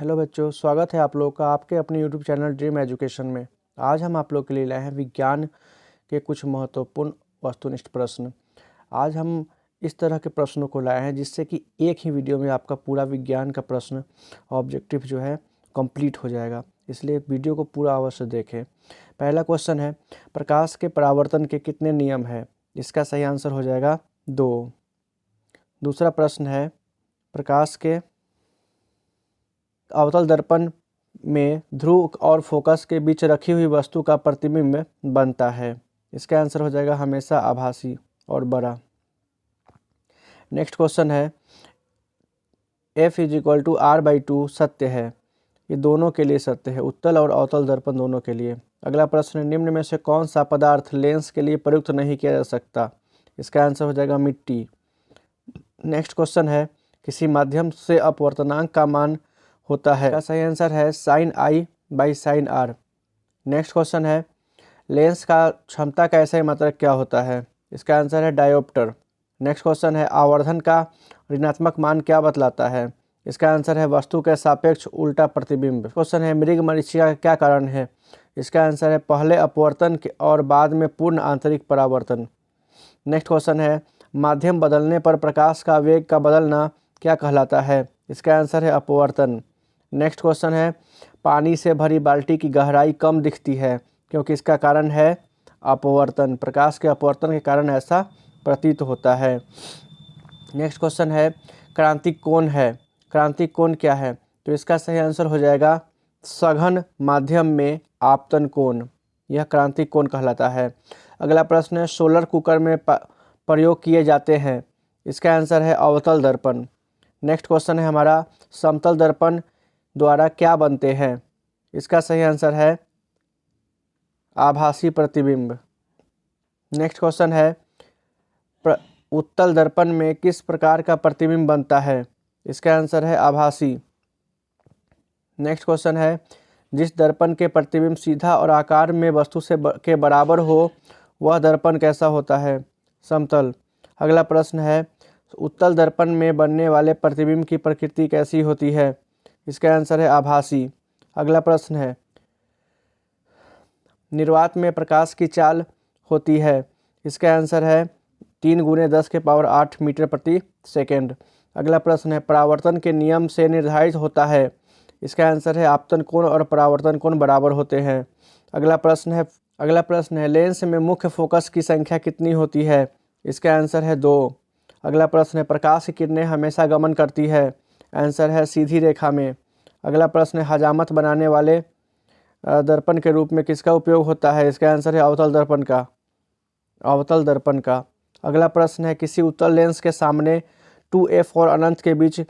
Hello बच्चों, स्वागत है आप लोग का आपके अपने यूट्यूब चैनल ड्रीम एजुकेशन में। आज हम आप लोग के लिए लाए हैं विज्ञान के कुछ महत्वपूर्ण वस्तुनिष्ठ प्रश्न। आज हम इस तरह के प्रश्नों को लाए हैं जिससे कि एक ही वीडियो में आपका पूरा विज्ञान का प्रश्न ऑब्जेक्टिव जो है कंप्लीट हो जाएगा, इसलिए वीडियो को पूरा अवश्य देखें। पहला क्वेश्चन है, प्रकाश के परावर्तन के कितने नियम हैं? इसका सही आंसर हो जाएगा 2। दूसरा प्रश्न है, प्रकाश के अवतल दर्पण में ध्रुव और फोकस के बीच रखी हुई वस्तु का प्रतिबिंब बनता है। इसका आंसर हो जाएगा हमेशा आभासी और बड़ा। नेक्स्ट क्वेश्चन है, F=R/2 सत्य है? ये दोनों के लिए सत्य है, उत्तल और अवतल दर्पण दोनों के लिए। अगला प्रश्न है, निम्न में से कौन सा पदार्थ लेंस के लिए प्रयुक्त नहीं किया जा सकता? इसका आंसर हो जाएगा मिट्टी। नेक्स्ट क्वेश्चन है, किसी माध्यम से अपवर्तनांक का मान होता है? इसका सही आंसर है sin I/sin R। Next question है, लेंस का क्षमता का SI मात्रक क्या होता है? इसका आंसर है डायोप्टर। नेक्स्ट क्वेश्चन है, आवर्धन का ऋणात्मक मान क्या बतलाता है? इसका आंसर है वस्तु के सापेक्ष उल्टा प्रतिबिंब। क्वेश्चन है, मृग मरीचिका का क्या कारण है? इसका आंसर है पहले अपवर्तन और बाद में पूर्ण आंतरिक परावर्तन। नेक्स्ट क्वेश्चन है, माध्यम बदलने पर प्रकाश का वेग का बदलना क्या कहलाता है? इसका आंसर है अपवर्तन। नेक्स्ट क्वेश्चन है, पानी से भरी बाल्टी की गहराई कम दिखती है क्योंकि इसका कारण है अपवर्तन। प्रकाश के अपवर्तन के कारण ऐसा प्रतीत होता है। नेक्स्ट क्वेश्चन है, क्रांतिक कोण है? क्रांतिक कोण क्या है? तो इसका सही आंसर हो जाएगा सघन माध्यम में आपतन कोण, यह क्रांतिक कोण कहलाता है। अगला प्रश्न है, सोलर कुकर में प्रयोग किए जाते हैं? इसका आंसर है अवतल दर्पण। नेक्स्ट क्वेश्चन है हमारा, समतल दर्पण द्वारा क्या बनते हैं? इसका सही आंसर है आभासी प्रतिबिंब। नेक्स्ट क्वेश्चन है, उत्तल दर्पण में किस प्रकार का प्रतिबिंब बनता है? इसका आंसर है आभासी। नेक्स्ट क्वेश्चन है, जिस दर्पण के प्रतिबिंब सीधा और आकार में वस्तु से के बराबर हो वह दर्पण कैसा होता है? समतल। अगला प्रश्न है, उत्तल दर्पण में बनने वाले प्रतिबिंब की प्रकृति कैसी होती है? इसका आंसर है आभासी। अगला प्रश्न है, निर्वात में प्रकाश की चाल होती है? इसका आंसर है 3 × 10⁸ मीटर प्रति सेकेंड। अगला प्रश्न है, परावर्तन के नियम से निर्धारित होता है? इसका आंसर है आपतन कोण और परावर्तन कोण बराबर होते हैं। अगला प्रश्न है, लेंस में मुख्य फोकस की संख्या कितनी होती है? इसका आंसर है 2। अगला प्रश्न है, प्रकाश की किरणें हमेशा गमन करती है? आंसर है सीधी रेखा में। अगला प्रश्न है, हजामत बनाने वाले दर्पण के रूप में किसका उपयोग होता है? इसका आंसर है अवतल दर्पण का। अगला प्रश्न है, किसी उत्तल लेंस के सामने 2f और अनंत के बीच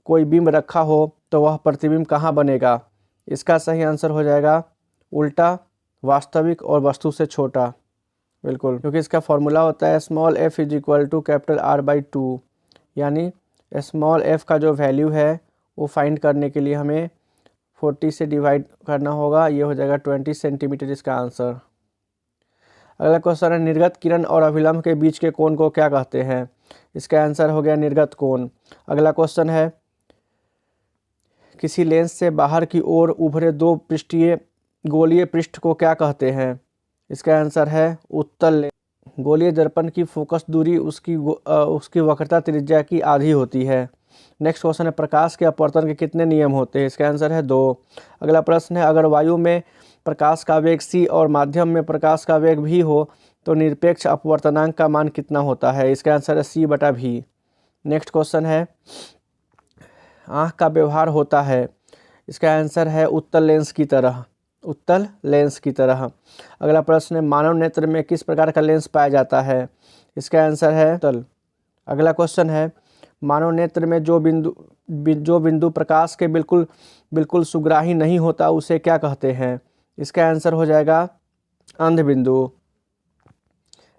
कोई बिंब रखा हो तो वह प्रतिबिंब कहाँ बनेगा? इसका सही आंसर हो जाएगा उल्टा, वास्तविक और वस्तु से छोटा। बिल्कुल, क्योंकि इसका फॉर्मूला होता है f=R/2, यानी स्मॉल f का जो वैल्यू है वो फाइंड करने के लिए हमें 40 से डिवाइड करना होगा, ये हो जाएगा 20 सेंटीमीटर इसका आंसर। अगला क्वेश्चन है, निर्गत किरण और अभिलंब के बीच के कोण को क्या कहते हैं? इसका आंसर हो गया निर्गत कोण। अगला क्वेश्चन है, किसी लेंस से बाहर की ओर उभरे 2 पृष्ठीय गोलीय पृष्ठ को क्या कहते हैं? इसका आंसर है उत्तल लेंस। गोलीय दर्पण की फोकस दूरी उसकी वक्रता त्रिज्या की आधी होती है। नेक्स्ट क्वेश्चन है, प्रकाश के अपवर्तन के कितने नियम होते हैं? इसका आंसर है 2। अगला प्रश्न है, अगर वायु में प्रकाश का वेग c और माध्यम में प्रकाश का वेग v हो तो निरपेक्ष अपवर्तनांक का मान कितना होता है? इसका आंसर है c/v। नेक्स्ट क्वेश्चन है, आँख का व्यवहार होता है? इसका आंसर है उत्तल लेंस की तरह। अगला प्रश्न है, मानव नेत्र में किस प्रकार का लेंस पाया जाता है? इसका आंसर है उत्तल। अगला क्वेश्चन है, मानव नेत्र में जो बिंदु प्रकाश के बिल्कुल सुग्राही नहीं होता उसे क्या कहते हैं? इसका आंसर हो जाएगा अंध बिंदु।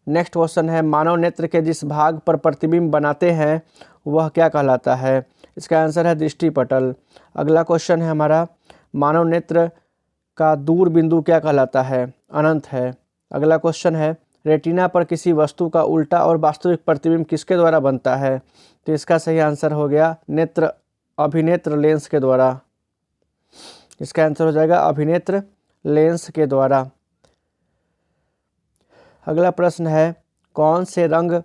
नेक्स्ट क्वेश्चन है, मानव नेत्र के जिस भाग पर प्रतिबिंब बनाते हैं वह क्या कहलाता है? इसका आंसर है दृष्टिपटल। अगला क्वेश्चन है हमारा, मानव नेत्र का दूर बिंदु क्या कहलाता है? अनंत है। अगला क्वेश्चन है, रेटिना पर किसी वस्तु का उल्टा और वास्तविक प्रतिबिंब किसके द्वारा बनता है? तो इसका सही आंसर हो गया अभिनेत्र लेंस के द्वारा। इसका आंसर हो जाएगा अभिनेत्र लेंस के द्वारा। अगला प्रश्न है, कौन से रंग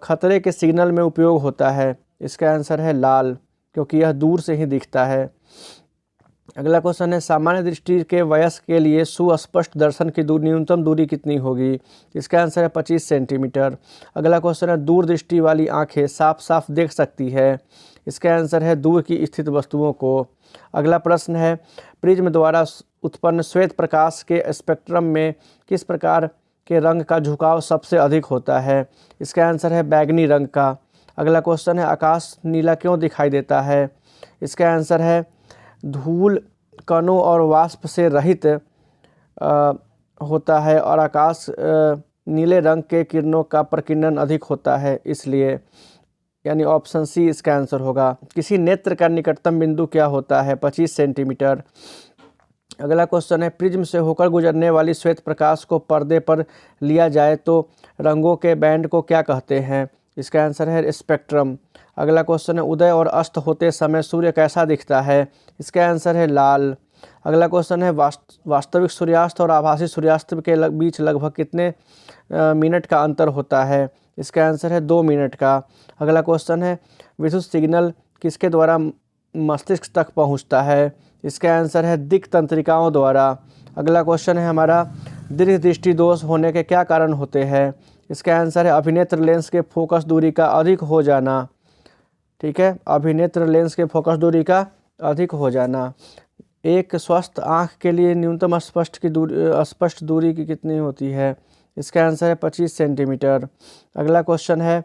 खतरे के सिग्नल में उपयोग होता है? इसका आंसर है लाल, क्योंकि यह दूर से ही दिखता है। अगला क्वेश्चन है, सामान्य दृष्टि के वयस्क के लिए सुस्पष्ट दर्शन की न्यूनतम दूरी कितनी होगी? इसका आंसर है 25 सेंटीमीटर। अगला क्वेश्चन है, दूरदृष्टि वाली आंखें साफ साफ देख सकती है? इसका आंसर है दूर की स्थित वस्तुओं को। अगला प्रश्न है, प्रिज्म द्वारा उत्पन्न श्वेत प्रकाश के स्पेक्ट्रम में किस प्रकार के रंग का झुकाव सबसे अधिक होता है? इसका आंसर है बैगनी रंग का। अगला क्वेश्चन है, आकाश नीला क्यों दिखाई देता है? इसका आंसर है धूल कणों और वाष्प से रहित होता है और आकाश नीले रंग के किरणों का प्रकीर्णन अधिक होता है, इसलिए, यानी ऑप्शन सी इसका आंसर होगा। किसी नेत्र का निकटतम बिंदु क्या होता है? 25 सेंटीमीटर। अगला क्वेश्चन है, प्रिज्म से होकर गुजरने वाली श्वेत प्रकाश को पर्दे पर लिया जाए तो रंगों के बैंड को क्या कहते हैं? इसका आंसर है स्पेक्ट्रम। अगला क्वेश्चन है, उदय और अस्त होते समय सूर्य कैसा दिखता है? इसका आंसर है लाल। अगला क्वेश्चन है, वास्तविक सूर्यास्त और आभासी सूर्यास्त के बीच लगभग कितने मिनट का अंतर होता है? इसका आंसर है 2 मिनट का। अगला क्वेश्चन है, विद्युत सिग्नल किसके द्वारा मस्तिष्क तक पहुंचता है? इसका आंसर है दिक् तंत्रिकाओं द्वारा। अगला क्वेश्चन है हमारा, दीर्घ दृष्टि दोष होने के क्या कारण होते हैं? इसका आंसर है अभिनेत्र लेंस के फोकस दूरी का अधिक हो जाना। ठीक है, अभिनेत्र लेंस के फोकस दूरी का अधिक हो जाना। एक स्वस्थ आँख के लिए न्यूनतम स्पष्ट दूरी की कितनी होती है? इसका आंसर है 25 सेंटीमीटर। अगला क्वेश्चन है,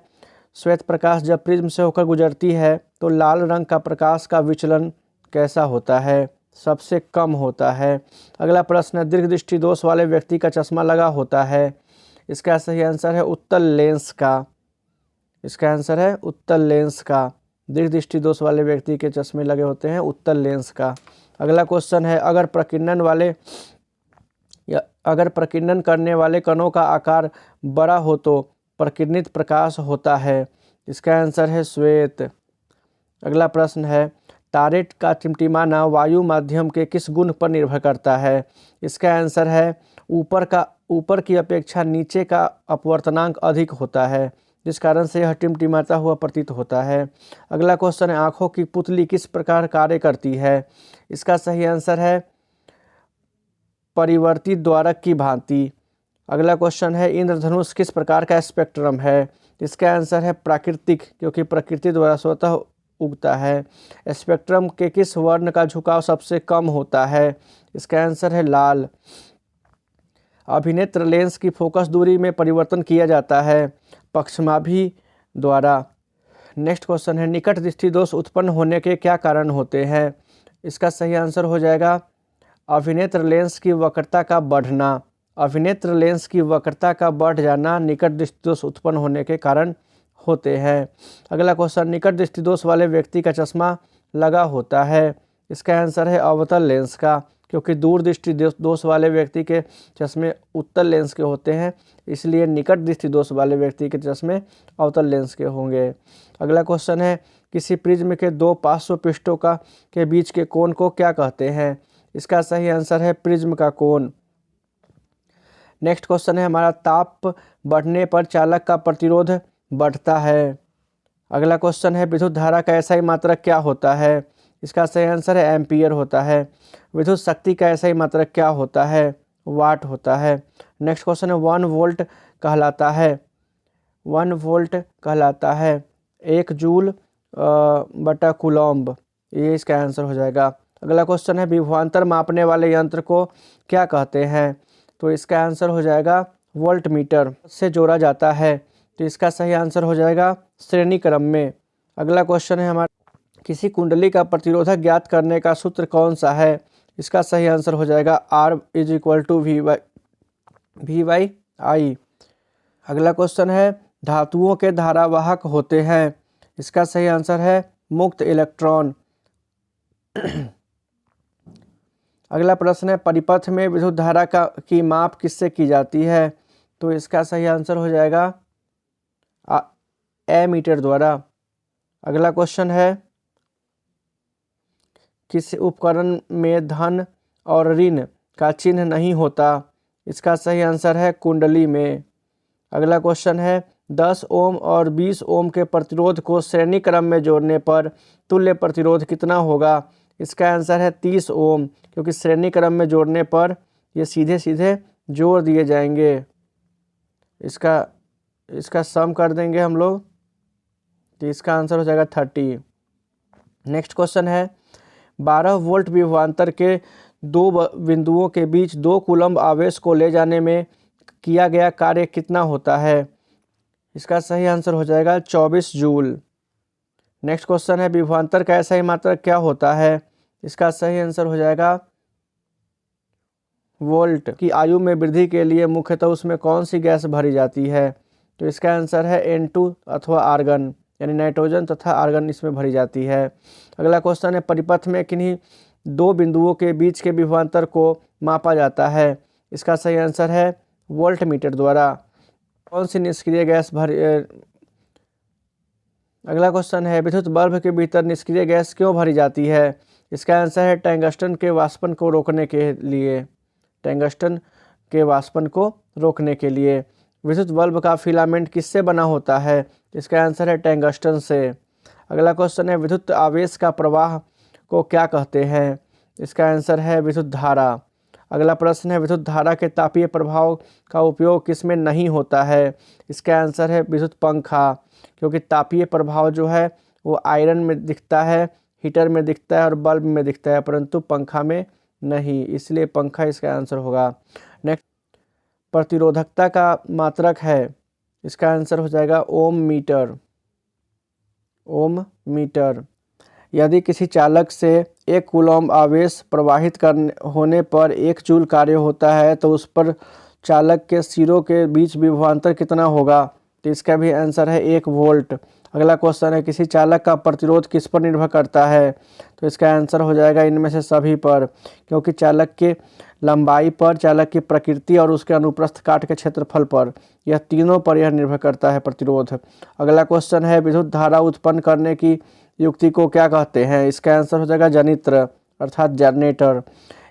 श्वेत प्रकाश जब प्रिज्म से होकर गुजरती है तो लाल रंग का प्रकाश का विचलन कैसा होता है? सबसे कम होता है। अगला प्रश्न है, दीर्घ दृष्टि दोष वाले व्यक्ति का चश्मा लगा होता है? इसका सही आंसर है उत्तल लेंस का। इसका आंसर है उत्तल लेंस का। दीर्घ दृष्टि दोष वाले व्यक्ति के चश्मे लगे होते हैं उत्तल लेंस का। अगला क्वेश्चन है, अगर प्रकीर्णन करने वाले कणों का आकार बड़ा हो तो प्रकीर्णित प्रकाश होता है? इसका आंसर है श्वेत। अगला प्रश्न है, तारे का टिमटिमाना वायु माध्यम के किस गुण पर निर्भर करता है? इसका आंसर है ऊपर की अपेक्षा नीचे का अपवर्तनांक अधिक होता है, जिस कारण से यह टिमटिमाता हुआ प्रतीत होता है। अगला क्वेश्चन है, आँखों की पुतली किस प्रकार कार्य करती है? इसका सही आंसर है परिवर्तित द्वारक की भांति। अगला क्वेश्चन है, इंद्रधनुष किस प्रकार का स्पेक्ट्रम है? इसका आंसर है प्राकृतिक, क्योंकि प्रकृति द्वारा स्वतः उगता है। स्पेक्ट्रम के किस वर्ण का झुकाव सबसे कम होता है? इसका आंसर है लाल। अभिनेत्र लेंस की फोकस दूरी में परिवर्तन किया जाता है पक्षमाभि द्वारा। नेक्स्ट क्वेश्चन है, निकट दृष्टि दोष उत्पन्न होने के क्या कारण होते हैं? इसका सही आंसर हो जाएगा अभिनेत्र लेंस की वक्रता का बढ़ना। अभिनेत्र लेंस की वक्रता का बढ़ जाना निकट दृष्टि दोष उत्पन्न होने के कारण होते हैं। अगला क्वेश्चन, निकट दृष्टि दोष वाले व्यक्ति का चश्मा लगा होता है? इसका आंसर है अवतल लेंस का, क्योंकि दूर दृष्टि दोष वाले व्यक्ति के चश्मे उत्तल लेंस के होते हैं, इसलिए निकट दृष्टि दोष वाले व्यक्ति के चश्मे अवतल लेंस के होंगे। अगला क्वेश्चन है, किसी प्रिज्म के 2 पार्श्व पृष्ठों के बीच के कोण को क्या कहते हैं? इसका सही आंसर है प्रिज्म का कोण। नेक्स्ट क्वेश्चन है हमारा, ताप बढ़ने पर चालक का प्रतिरोध बढ़ता है। अगला क्वेश्चन है, विद्युत धारा का एसआई मात्रक क्या होता है? इसका सही आंसर है एम्पियर होता है। विद्युत शक्ति का एसआई मात्रक क्या होता है? वाट होता है। नेक्स्ट क्वेश्चन है, 1 वोल्ट कहलाता है 1 जूल बटा कूलम्ब, ये इसका आंसर हो जाएगा। अगला क्वेश्चन है, विभवांतर मापने वाले यंत्र को क्या कहते हैं? तो इसका आंसर हो जाएगा वोल्ट मीटर से जोड़ा जाता है, तो इसका सही आंसर हो जाएगा श्रेणी क्रम में। अगला क्वेश्चन है हमारा, किसी कुंडली का प्रतिरोधक ज्ञात करने का सूत्र कौन सा है? इसका सही आंसर हो जाएगा R = V/I। अगला क्वेश्चन है, धातुओं के धारावाहक होते हैं? इसका सही आंसर है मुक्त इलेक्ट्रॉन। अगला प्रश्न है, परिपथ में विद्युत धारा की माप किससे की जाती है? तो इसका सही आंसर हो जाएगा एमीटर द्वारा। अगला क्वेश्चन है, किस उपकरण में धन और ऋण का चिन्ह नहीं होता? इसका सही आंसर है कुंडली में। अगला क्वेश्चन है 10 ओम और 20 ओम के प्रतिरोध को श्रेणी क्रम में जोड़ने पर तुल्य प्रतिरोध कितना होगा? इसका आंसर है 30 ओम, क्योंकि श्रेणी क्रम में जोड़ने पर ये सीधे सीधे जोड़ दिए जाएंगे। इसका सम कर देंगे हम लोग, तो इसका आंसर हो जाएगा 30। नेक्स्ट क्वेश्चन है 12 वोल्ट विभवांतर के दो बिंदुओं के बीच 2 कूलम्ब आवेश को ले जाने में किया गया कार्य कितना होता है? इसका सही आंसर हो जाएगा 24 जूल। नेक्स्ट क्वेश्चन है विभवांतर का SI मात्रक क्या होता है? इसका सही आंसर हो जाएगा वोल्ट। की आयु में वृद्धि के लिए मुख्यतः उसमें कौन सी गैस भरी जाती है? तो इसका आंसर है N2 अथवा आर्गन, यानी नाइट्रोजन तथा आर्गन इसमें भरी जाती है। अगला क्वेश्चन है परिपथ में किन्हीं 2 बिंदुओं के बीच के विभवांतर को मापा जाता है? इसका सही आंसर है वोल्ट मीटर द्वारा। कौन सी निष्क्रिय गैस अगला क्वेश्चन है विद्युत बल्ब के भीतर निष्क्रिय गैस क्यों भरी जाती है? इसका आंसर है टंगस्टन के वाष्पन को रोकने के लिए। टंगस्टन के वाष्पन को रोकने के लिए। विद्युत बल्ब का फिलामेंट किससे बना होता है? इसका आंसर है टंगस्टन से। अगला क्वेश्चन है विद्युत आवेश का प्रवाह को क्या कहते हैं? इसका आंसर है विद्युत धारा। अगला प्रश्न है विद्युत धारा के तापीय प्रभाव का उपयोग किसमें नहीं होता है? इसका आंसर है विद्युत पंखा, क्योंकि तापीय प्रभाव जो है वो आयरन में दिखता है, हीटर में दिखता है और बल्ब में दिखता है, परंतु पंखा में नहीं, इसलिए पंखा इसका आंसर होगा। नेक्स्ट प्रतिरोधकता का मात्रक है, इसका आंसर हो जाएगा ओम मीटर। ओम मीटर। यदि किसी चालक से 1 कूलम्ब आवेश प्रवाहित होने पर 1 जूल कार्य होता है तो उस पर चालक के सिरों के बीच विभवांतर कितना होगा? तो इसका भी आंसर है 1 वोल्ट। अगला क्वेश्चन है किसी चालक का प्रतिरोध किस पर निर्भर करता है? तो इसका आंसर हो जाएगा इनमें से सभी पर, क्योंकि चालक के लंबाई पर, चालक की प्रकृति और उसके अनुप्रस्थ काट के क्षेत्रफल पर, यह तीनों पर यह निर्भर करता है प्रतिरोध। अगला क्वेश्चन है विद्युत धारा उत्पन्न करने की युक्ति को क्या कहते हैं? इसका आंसर हो जाएगा जनित्र अर्थात जनरेटर।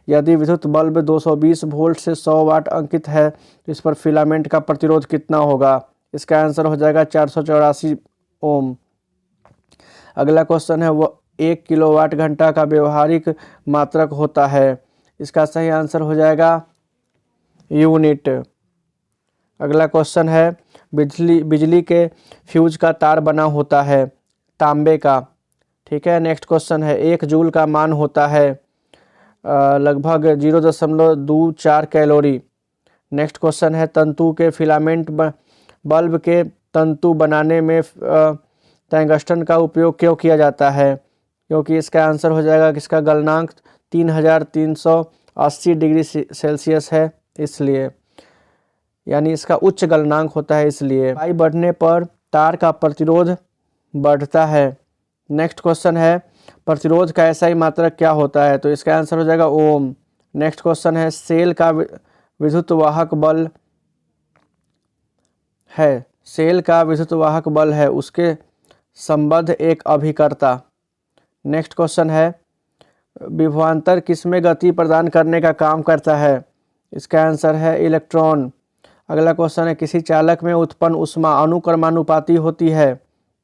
यदि विद्युत बल्ब 220 वोल्ट से 100 वाट अंकित है तो इस पर फिलामेंट का प्रतिरोध कितना होगा? इसका आंसर हो जाएगा 484 ओम। अगला क्वेश्चन है वो 1 किलोवाट घंटा का व्यवहारिक मात्रक होता है? इसका सही आंसर हो जाएगा यूनिट। अगला क्वेश्चन है बिजली के फ्यूज का तार बना होता है तांबे का, ठीक है। नेक्स्ट क्वेश्चन है 1 जूल का मान होता है लगभग 0.24 कैलोरी। नेक्स्ट क्वेश्चन है तंतु के फिलामेंट बल्ब के तंतु बनाने में टंगस्टन का उपयोग क्यों किया जाता है? क्योंकि इसका आंसर हो जाएगा कि इसका गलनांक 3380 डिग्री सेल्सियस है, इसलिए, यानी इसका उच्च गलनांक होता है, इसलिए लंबाई बढ़ने पर तार का प्रतिरोध बढ़ता है। नेक्स्ट क्वेश्चन है प्रतिरोध का SI मात्रक क्या होता है? तो इसका आंसर हो जाएगा ओम। नेक्स्ट क्वेश्चन है सेल का विद्युत वाहक बल है, सेल का विद्युत वाहक बल है, उसके संबद्ध एक अभिकर्ता। नेक्स्ट क्वेश्चन है विभवांतर किसमें गति प्रदान करने का काम करता है? इसका आंसर है इलेक्ट्रॉन। अगला क्वेश्चन है किसी चालक में उत्पन्न ऊष्मा अनुक्रमानुपाती होती है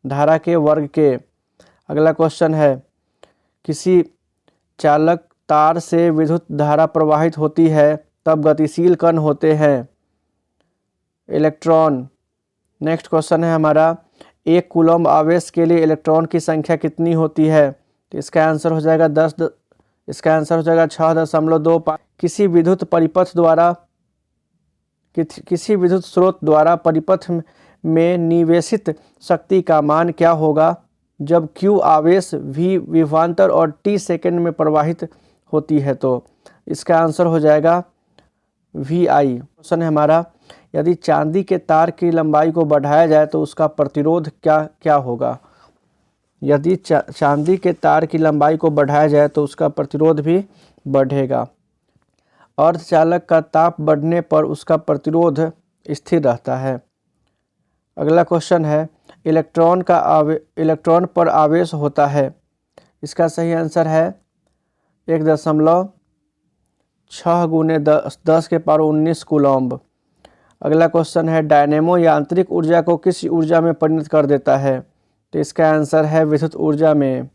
धारा के वर्ग के। अगला क्वेश्चन है किसी चालक तार से विद्युत धारा प्रवाहित होती है तब गतिशील कण होते हैं इलेक्ट्रॉन। नेक्स्ट क्वेश्चन है हमारा 1 कूलम्ब आवेश के लिए इलेक्ट्रॉन की संख्या कितनी होती है? तो इसका आंसर हो जाएगा 6.25। किसी विद्युत परिपथ द्वारा किसी विद्युत स्रोत द्वारा परिपथ में निवेशित शक्ति का मान क्या होगा जब Q आवेश V विभवांतर और T सेकेंड में प्रवाहित होती है? तो इसका आंसर हो जाएगा VI। क्वेश्चन है हमारा यदि चांदी के तार की लंबाई को बढ़ाया जाए तो उसका प्रतिरोध क्या होगा? यदि चांदी के तार की लंबाई को बढ़ाया जाए तो उसका प्रतिरोध भी बढ़ेगा। अर्धचालक का ताप बढ़ने पर उसका प्रतिरोध स्थिर रहता है। अगला क्वेश्चन है इलेक्ट्रॉन पर आवेश होता है, इसका सही आंसर है 1.6 गुने 10 के पावर 19 कूलम्ब। अगला क्वेश्चन है डायनेमो यांत्रिक ऊर्जा को किस ऊर्जा में परिणत कर देता है? तो इसका आंसर है विद्युत ऊर्जा में।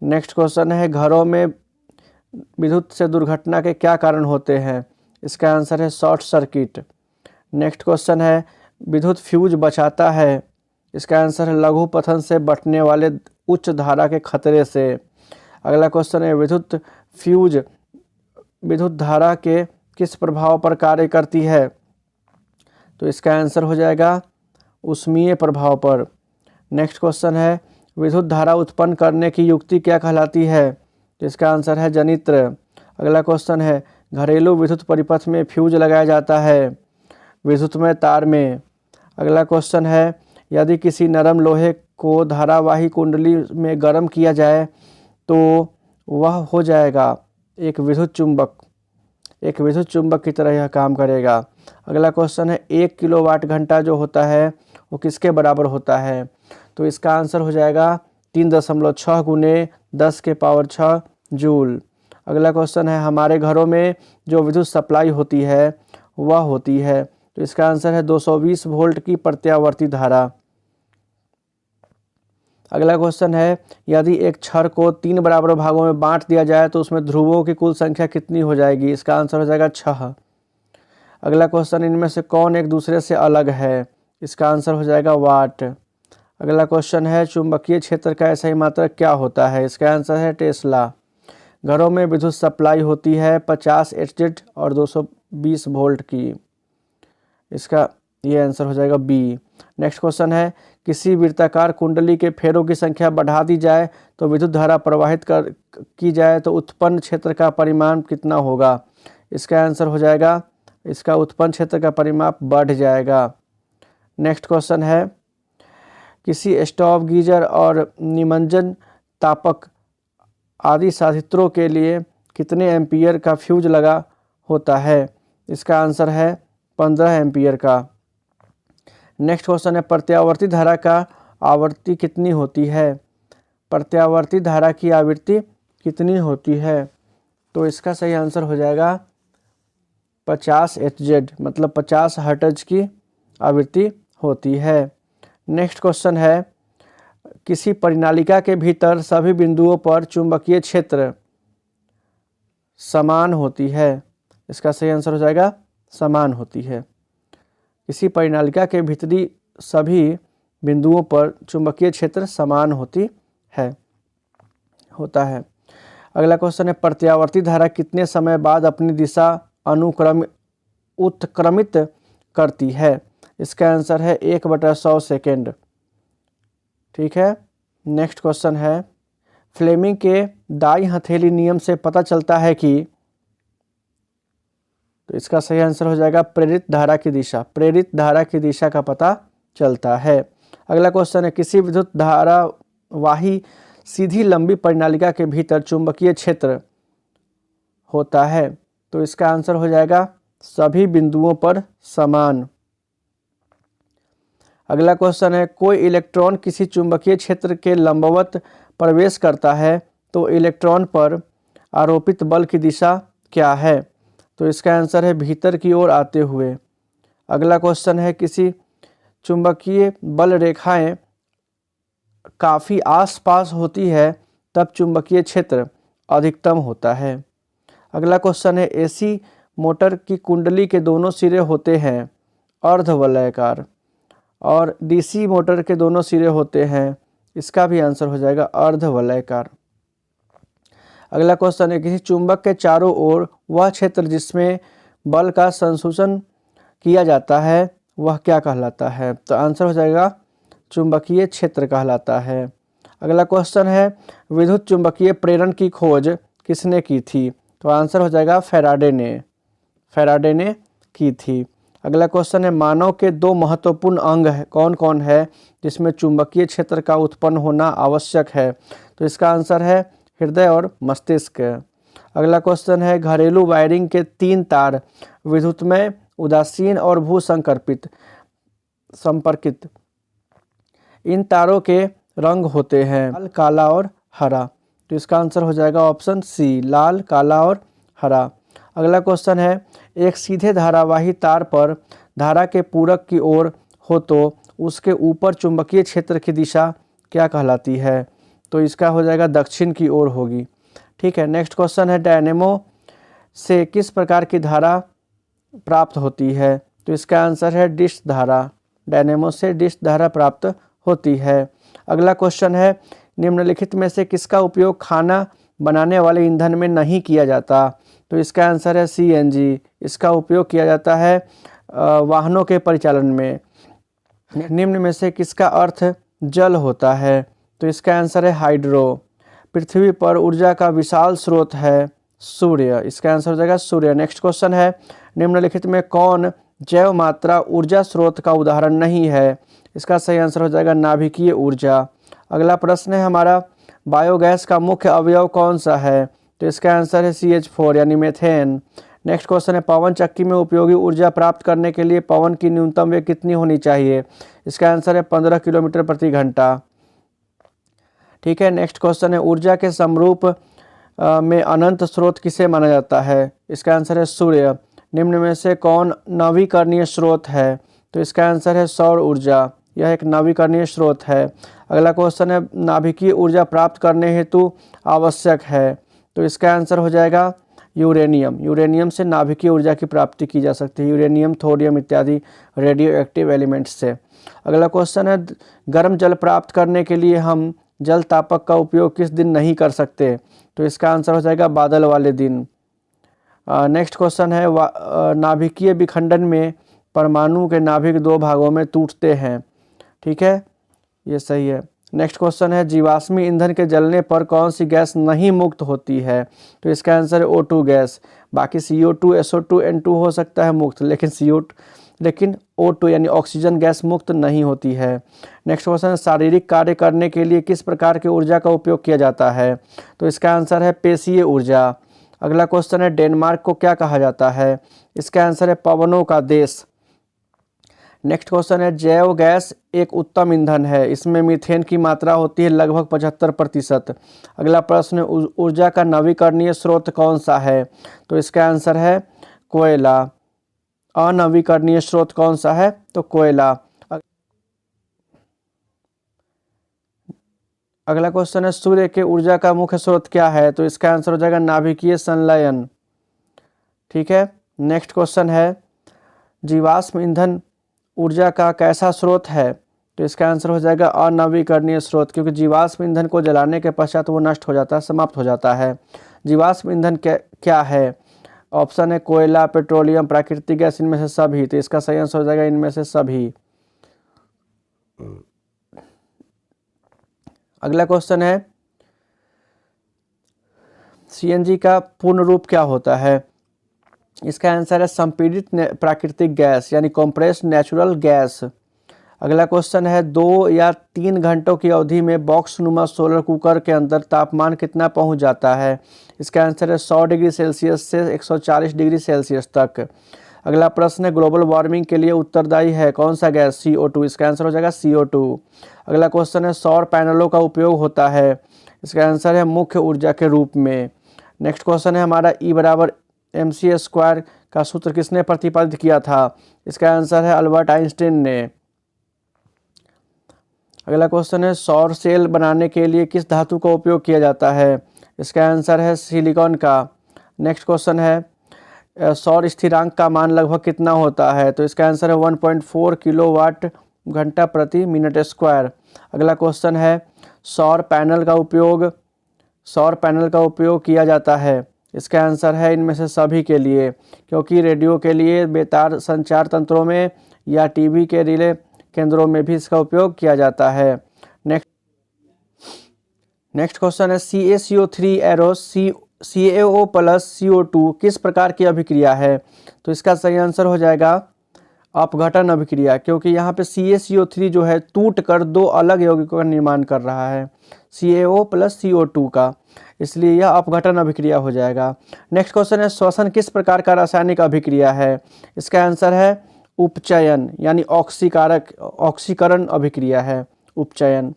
नेक्स्ट क्वेश्चन है घरों में विद्युत से दुर्घटना के क्या कारण होते हैं? इसका आंसर है शॉर्ट सर्किट। नेक्स्ट क्वेश्चन है विद्युत फ्यूज बचाता है? इसका आंसर है लघु पतन से बचने वाले उच्च धारा के खतरे से। अगला क्वेश्चन है विद्युत फ्यूज विद्युत धारा के किस प्रभाव पर कार्य करती है? तो इसका आंसर हो जाएगा ऊष्मीय प्रभाव पर। नेक्स्ट क्वेश्चन है विद्युत धारा उत्पन्न करने की युक्ति क्या कहलाती है? तो इसका आंसर है जनित्र। अगला क्वेश्चन है घरेलू विद्युत परिपथ में फ्यूज लगाया जाता है विद्युतमय तार में। अगला क्वेश्चन है यदि किसी नरम लोहे को धारावाही कुंडली में गर्म किया जाए तो वह हो जाएगा एक विद्युत चुंबक की तरह यह काम करेगा। अगला क्वेश्चन है 1 किलोवाट घंटा जो होता है वो किसके बराबर होता है? तो इसका आंसर हो जाएगा 3.6 गुने 10 के पावर 6 जूल। अगला क्वेश्चन है हमारे घरों में जो विद्युत सप्लाई होती है वह होती है? तो इसका आंसर है 220 वोल्ट की प्रत्यावर्ती धारा। अगला क्वेश्चन है यदि एक छड़ को 3 बराबर भागों में बांट दिया जाए तो उसमें ध्रुवों की कुल संख्या कितनी हो जाएगी? इसका आंसर हो जाएगा 6। अगला क्वेश्चन इनमें से कौन एक दूसरे से अलग है? इसका आंसर हो जाएगा वाट। अगला क्वेश्चन है चुंबकीय क्षेत्र का ऐसा ही मात्रक क्या होता है? इसका आंसर है टेस्ला। घरों में विद्युत सप्लाई होती है 50 HZ और 220 वोल्ट की। इसका ये आंसर हो जाएगा बी। नेक्स्ट क्वेश्चन है किसी वृत्ताकार कुंडली के फेरों की संख्या बढ़ा दी जाए तो विद्युत धारा प्रवाहित की जाए तो उत्पन्न क्षेत्र का परिमाण कितना होगा? इसका आंसर हो जाएगा इसका उत्पन्न क्षेत्र का परिमाप बढ़ जाएगा। नेक्स्ट क्वेश्चन है किसी स्टोव गीजर और निमज्जन तापक आदि साधित्रों के लिए कितने एम्पीयर का फ्यूज लगा होता है? इसका आंसर है 15 एम्पीयर का। नेक्स्ट क्वेश्चन है प्रत्यावर्ती धारा का आवृत्ति कितनी होती है? प्रत्यावर्ती धारा की आवृत्ति कितनी होती है? तो इसका सही आंसर हो जाएगा 50 HZ मतलब 50 हर्ट्ज की आवृत्ति होती है। नेक्स्ट क्वेश्चन है किसी परिनालिका के भीतर सभी बिंदुओं पर चुंबकीय क्षेत्र समान होती है? इसका सही आंसर हो जाएगा समान होती है। किसी परिनालिका के भीतरी सभी बिंदुओं पर चुंबकीय क्षेत्र समान होता है। अगला क्वेश्चन है प्रत्यावर्ती धारा कितने समय बाद अपनी दिशा उत्क्रमित करती है? इसका आंसर है 1/100 सेकेंड। ठीक है। नेक्स्ट क्वेश्चन है फ्लेमिंग के दाई हथेली नियम से पता चलता है कि, तो इसका सही आंसर हो जाएगा प्रेरित धारा की दिशा का पता चलता है। अगला क्वेश्चन है किसी विद्युत धारावाही सीधी लंबी परिनालिका के भीतर चुंबकीय क्षेत्र होता है? तो इसका आंसर हो जाएगा सभी बिंदुओं पर समान। अगला क्वेश्चन है कोई इलेक्ट्रॉन किसी चुंबकीय क्षेत्र के लंबवत प्रवेश करता है तो इलेक्ट्रॉन पर आरोपित बल की दिशा क्या है? तो इसका आंसर है भीतर की ओर आते हुए। अगला क्वेश्चन है किसी चुंबकीय बल रेखाएं काफ़ी आसपास होती है तब चुंबकीय क्षेत्र अधिकतम होता है। अगला क्वेश्चन है एसी मोटर की कुंडली के दोनों सिरे होते हैं अर्धवलयाकार और डीसी मोटर के दोनों सिरे होते हैं, इसका भी आंसर हो जाएगा अर्धवलयाकार। अगला क्वेश्चन है किसी चुंबक के चारों ओर वह क्षेत्र जिसमें बल का संसूचन किया जाता है वह क्या कहलाता है? तो आंसर हो जाएगा चुंबकीय क्षेत्र कहलाता है। अगला क्वेश्चन है विद्युत चुंबकीय प्रेरण की खोज किसने की थी? तो आंसर हो जाएगा फैराडे ने की थी। अगला क्वेश्चन है मानव के 2 महत्वपूर्ण अंग कौन कौन है जिसमें चुंबकीय क्षेत्र का उत्पन्न होना आवश्यक है? तो इसका आंसर है हृदय और मस्तिष्क। अगला क्वेश्चन है घरेलू वायरिंग के 3 तार विद्युतमय उदासीन और भू संपर्कित इन तारों के रंग होते हैं लाल, काला और हरा। तो इसका आंसर हो जाएगा ऑप्शन सी, लाल, काला और हरा। अगला क्वेश्चन है, एक सीधे धारावाही तार पर धारा के पूरक की ओर हो तो उसके ऊपर चुंबकीय क्षेत्र की दिशा क्या कहलाती है? तो इसका हो जाएगा दक्षिण की ओर होगी। ठीक है, नेक्स्ट क्वेश्चन है, डायनेमो से किस प्रकार की धारा प्राप्त होती है? तो इसका आंसर है डिश धारा। डायनेमो से डिश धारा प्राप्त होती है। अगला क्वेश्चन है, निम्नलिखित में से किसका उपयोग खाना बनाने वाले ईंधन में नहीं किया जाता? तो इसका आंसर है सीएनजी। इसका उपयोग किया जाता है वाहनों के परिचालन में। निम्न में से किसका अर्थ जल होता है? तो इसका आंसर है हाइड्रो। पृथ्वी पर ऊर्जा का विशाल स्रोत है सूर्य। इसका आंसर हो जाएगा सूर्य। नेक्स्ट क्वेश्चन है, निम्नलिखित में कौन जैव मात्रा ऊर्जा स्रोत का उदाहरण नहीं है? इसका सही आंसर हो जाएगा नाभिकीय ऊर्जा। अगला प्रश्न है हमारा, बायोगैस का मुख्य अवयव कौन सा है? तो इसका आंसर है CH4 यानी मीथेन। नेक्स्ट क्वेश्चन है, पवन चक्की में उपयोगी ऊर्जा प्राप्त करने के लिए पवन की न्यूनतम वेग कितनी होनी चाहिए? इसका आंसर है 15 किलोमीटर प्रति घंटा। ठीक है, नेक्स्ट क्वेश्चन है, ऊर्जा के समरूप में अनंत स्रोत किसे माना जाता है? इसका आंसर है सूर्य। निम्न में से कौन नवीकरणीय स्रोत है? तो इसका आंसर है सौर ऊर्जा। यह एक नवीकरणीय स्रोत है। अगला क्वेश्चन है, नाभिकीय ऊर्जा प्राप्त करने हेतु आवश्यक है? तो इसका आंसर हो जाएगा यूरेनियम। यूरेनियम से नाभिकीय ऊर्जा की प्राप्ति की जा सकती है, यूरेनियम, थोरियम इत्यादि रेडियो एक्टिव एलिमेंट्स से। अगला क्वेश्चन है, गर्म जल प्राप्त करने के लिए हम जल तापक का उपयोग किस दिन नहीं कर सकते? तो इसका आंसर हो जाएगा बादल वाले दिन। नेक्स्ट क्वेश्चन है, नाभिकीय विखंडन में परमाणु के नाभिक दो भागों में टूटते हैं। ठीक है, ये सही है। नेक्स्ट क्वेश्चन है, जीवाश्मी ईंधन के जलने पर कौन सी गैस नहीं मुक्त होती है? तो इसका आंसर है O2 गैस। बाकी CO2, SO2, N2 हो सकता है मुक्त, लेकिन O2 यानी ऑक्सीजन गैस मुक्त नहीं होती है। नेक्स्ट क्वेश्चन है, शारीरिक कार्य करने के लिए किस प्रकार की ऊर्जा का उपयोग किया जाता है? तो इसका आंसर है पेशीय ऊर्जा। अगला क्वेश्चन है, डेनमार्क को क्या कहा जाता है? इसका आंसर है पवनों का देश। नेक्स्ट क्वेश्चन है, जैव गैस एक उत्तम ईंधन है, इसमें मीथेन की मात्रा होती है लगभग 75%। अगला प्रश्न, ऊर्जा का नवीकरणीय स्रोत कौन सा है? तो इसका आंसर है कोयला। अनवीकरणीय स्रोत कौन सा है? तो कोयला। अगला क्वेश्चन है, सूर्य के ऊर्जा का मुख्य स्रोत क्या है? तो इसका आंसर हो जाएगा नाभिकीय संलयन। ठीक है, नेक्स्ट क्वेश्चन है, जीवाश्म ईंधन ऊर्जा का कैसा स्रोत है? तो इसका आंसर हो जाएगा अनवीकरणीय स्रोत, क्योंकि जीवाश्म ईंधन को जलाने के पश्चात वो नष्ट हो जाता है, समाप्त हो जाता है। जीवाश्म ईंधन क्या है? ऑप्शन है कोयला, पेट्रोलियम, प्राकृतिक गैस, इनमें से सभी। तो इसका सही आंसर हो जाएगा इनमें से सभी। अगला क्वेश्चन है, CNG का पूर्ण रूप क्या होता है? इसका आंसर है संपीड़ित प्राकृतिक गैस यानी कंप्रेस्ड नेचुरल गैस। अगला क्वेश्चन है, 2 या 3 घंटों की अवधि में बॉक्स नुमा सोलर कुकर के अंदर तापमान कितना पहुंच जाता है? इसका आंसर है 100 डिग्री सेल्सियस से 140 डिग्री सेल्सियस तक। अगला प्रश्न है, ग्लोबल वार्मिंग के लिए उत्तरदायी है कौन सा गैस? CO2। इसका आंसर हो जाएगा CO2। अगला क्वेश्चन है, सौर पैनलों का उपयोग होता है? इसका आंसर है मुख्य ऊर्जा के रूप में। नेक्स्ट क्वेश्चन है हमारा, E=mc² का सूत्र किसने प्रतिपादित किया था? इसका आंसर है अल्बर्ट आइंस्टीन ने। अगला क्वेश्चन है, सौर सेल बनाने के लिए किस धातु का उपयोग किया जाता है? इसका आंसर है सिलिकॉन का। नेक्स्ट क्वेश्चन है, सौर स्थिरांक का मान लगभग कितना होता है? तो इसका आंसर है 1.4 किलोवाट घंटा प्रति मिनट स्क्वायर। अगला क्वेश्चन है, सौर पैनल का उपयोग किया जाता है? इसका आंसर है इनमें से सभी के लिए, क्योंकि रेडियो के लिए, बेतार संचार तंत्रों में या टीवी के रिले केंद्रों में भी इसका उपयोग किया जाता है। नेक्स्ट क्वेश्चन है, CaCO3 arrow CaO plus CO2 किस प्रकार की अभिक्रिया है? तो इसका सही आंसर हो जाएगा अपघटन अभिक्रिया, क्योंकि यहाँ पे CaCO3 जो है टूट कर 2 अलग यौगिकों का निर्माण कर रहा है, CaO प्लस CO2 का, इसलिए यह अपघटन अभिक्रिया हो जाएगा। नेक्स्ट क्वेश्चन है, श्वसन किस प्रकार का रासायनिक अभिक्रिया है? इसका आंसर है उपचयन यानी ऑक्सीकरण अभिक्रिया है, उपचयन।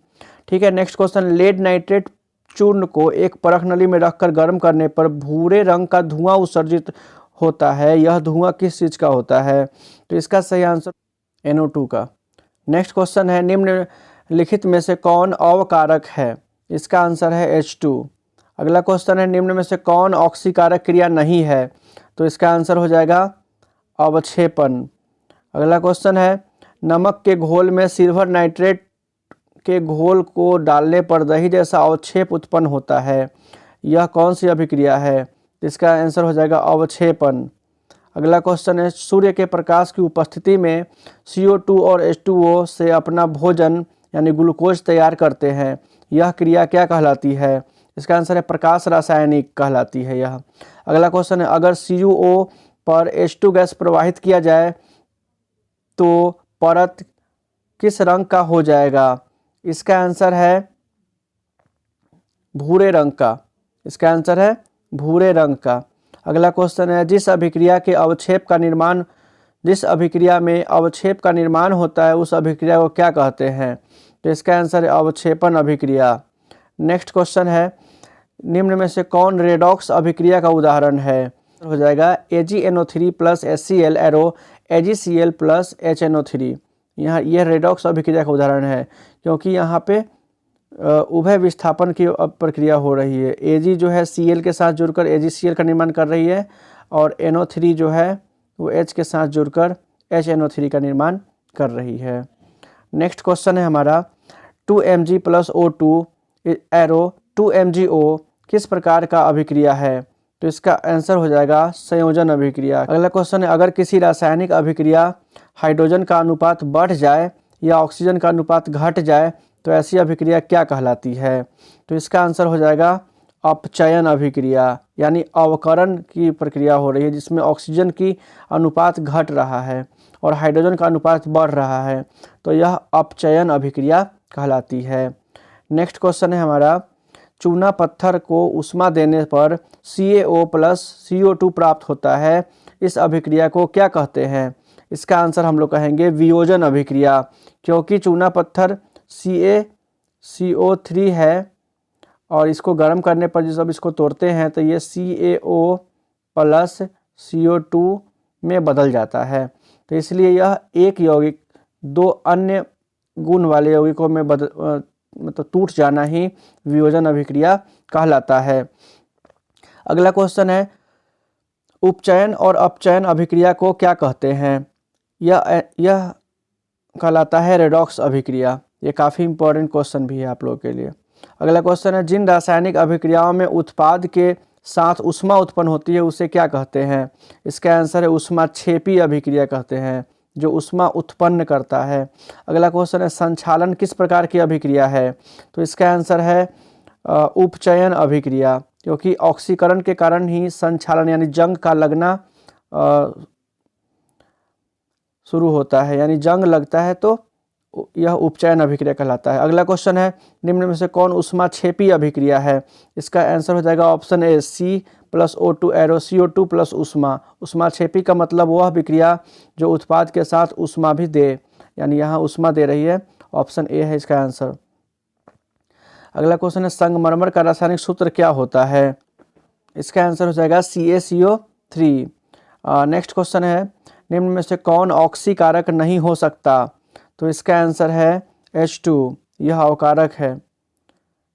ठीक है, नेक्स्ट क्वेश्चन, लेड नाइट्रेट चूर्ण को एक परख नली में रखकर गर्म करने पर भूरे रंग का धुआं उत्सर्जित होता है, यह धुआं किस चीज़ का होता है? तो इसका सही आंसर NO2 का। नेक्स्ट क्वेश्चन है, निम्नलिखित में से कौन अवकारक है? इसका आंसर है H2। अगला क्वेश्चन है, निम्न में से कौन ऑक्सीकारक क्रिया नहीं है? तो इसका आंसर हो जाएगा अवक्षेपण। अगला क्वेश्चन है, नमक के घोल में सिल्वर नाइट्रेट के घोल को डालने पर दही जैसा अवक्षेप उत्पन्न होता है, यह कौन सी अभिक्रिया है? इसका आंसर हो जाएगा अवक्षेपण। अगला क्वेश्चन है, सूर्य के प्रकाश की उपस्थिति में CO2 और H2O से अपना भोजन यानी ग्लूकोज तैयार करते हैं, यह क्रिया क्या कहलाती है? इसका आंसर है प्रकाश रासायनिक कहलाती है यह। अगला क्वेश्चन है, अगर CuO पर H2 गैस प्रवाहित किया जाए तो परत किस रंग का हो जाएगा? इसका आंसर है भूरे रंग का। इसका आंसर है भूरे रंग का। अगला क्वेश्चन है, जिस अभिक्रिया में अवक्षेप का निर्माण होता है उस अभिक्रिया को क्या कहते हैं? तो इसका आंसर है अवक्षेपण अभिक्रिया। नेक्स्ट क्वेश्चन है, निम्न में से कौन रेडॉक्स अभिक्रिया का उदाहरण है? हो जाएगा AgNO3 plus HCl arrow AgCl plus HNO3। यहाँ यह रेडॉक्स अभिक्रिया का उदाहरण है, क्योंकि यहाँ पे उभय विस्थापन की प्रक्रिया हो रही है। Ag जो है Cl के साथ जुड़कर AgCl का निर्माण कर रही है, और NO3 जो है वो H के साथ जुड़कर HNO3 का निर्माण कर रही है। नेक्स्ट क्वेश्चन है हमारा, 2Mg plus O2 arrow 2MgO किस प्रकार का अभिक्रिया है? तो इसका आंसर हो जाएगा संयोजन अभिक्रिया। अगला क्वेश्चन है, अगर किसी रासायनिक अभिक्रिया हाइड्रोजन का अनुपात बढ़ जाए या ऑक्सीजन का अनुपात घट जाए तो ऐसी अभिक्रिया क्या कहलाती है? तो इसका आंसर हो जाएगा अपचयन अभिक्रिया, यानी अवकरण की प्रक्रिया हो रही है जिसमें ऑक्सीजन की अनुपात घट रहा है और हाइड्रोजन का अनुपात बढ़ रहा है, तो यह अपचयन अभिक्रिया कहलाती है। नेक्स्ट क्वेश्चन है हमारा, चूना पत्थर को उष्मा देने पर CaO प्लस CO2 प्राप्त होता है, इस अभिक्रिया को क्या कहते हैं? इसका आंसर हम लोग कहेंगे वियोजन अभिक्रिया, क्योंकि चूना पत्थर CaCO3 है और इसको गर्म करने पर जब इसको तोड़ते हैं तो ये CaO प्लस CO2 में बदल जाता है, तो इसलिए यह एक यौगिक दो अन्य गुण वाले यौगिकों में मतलब टूट जाना ही वियोजन अभिक्रिया कहलाता है। अगला क्वेश्चन है, उपचयन और अपचयन अभिक्रिया को क्या कहते हैं? यह कहलाता है रेडॉक्स अभिक्रिया। ये काफ़ी इंपॉर्टेंट क्वेश्चन भी है आप लोगों के लिए। अगला क्वेश्चन है, जिन रासायनिक अभिक्रियाओं में उत्पाद के साथ ऊष्मा उत्पन्न होती है उसे क्या कहते हैं? इसका आंसर है ऊष्माक्षेपी अभिक्रिया कहते हैं, जो ऊष्मा उत्पन्न करता है। अगला क्वेश्चन है, संचालन किस प्रकार की अभिक्रिया है? तो इसका आंसर है उपचयन अभिक्रिया, क्योंकि ऑक्सीकरण के कारण ही संचालन यानी जंग का लगना शुरू होता है, यानी जंग लगता है तो यह उपचयन अभिक्रिया कहलाता है। अगला क्वेश्चन है, निम्न में से कौन ऊष्माक्षेपी अभिक्रिया है? इसका आंसर हो जाएगा option A C plus O2 arrow CO2 plus ऊष्मा। ऊष्माक्षेपी का मतलब वह अभिक्रिया जो उत्पाद के साथ ऊष्मा भी दे, यानी यहाँ ऊष्मा दे रही है, ऑप्शन ए है इसका आंसर। अगला क्वेश्चन है, संगमरमर का रासायनिक सूत्र क्या होता है? इसका आंसर हो जाएगा CaCO3। नेक्स्ट क्वेश्चन है, निम्न में से कौन ऑक्सीकारक नहीं हो सकता? तो इसका आंसर है H2, यह अवकारक है।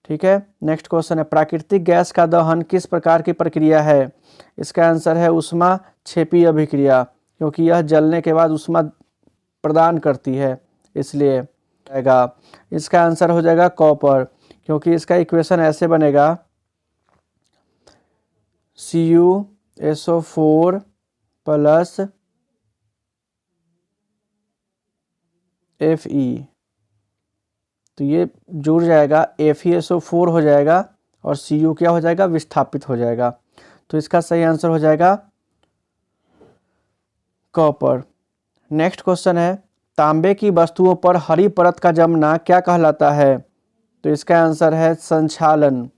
ठीक है। नेक्स्ट क्वेश्चन है, प्राकृतिक गैस का दहन किस प्रकार की प्रक्रिया है? इसका आंसर है ऊष्माक्षेपी अभिक्रिया, क्योंकि यह जलने के बाद ऊष्मा प्रदान करती है, इसलिए आएगा। इसका आंसर हो जाएगा कॉपर, क्योंकि इसका इक्वेशन ऐसे बनेगा CuSO4 प्लस Fe, तो ये जुड़ जाएगा, FeSO4 हो जाएगा और Cu क्या हो जाएगा, विस्थापित हो जाएगा। तो इसका सही आंसर हो जाएगा कॉपर। नेक्स्ट क्वेश्चन है, तांबे की वस्तुओं पर हरी परत का जमना क्या कहलाता है? तो इसका आंसर है संचालन।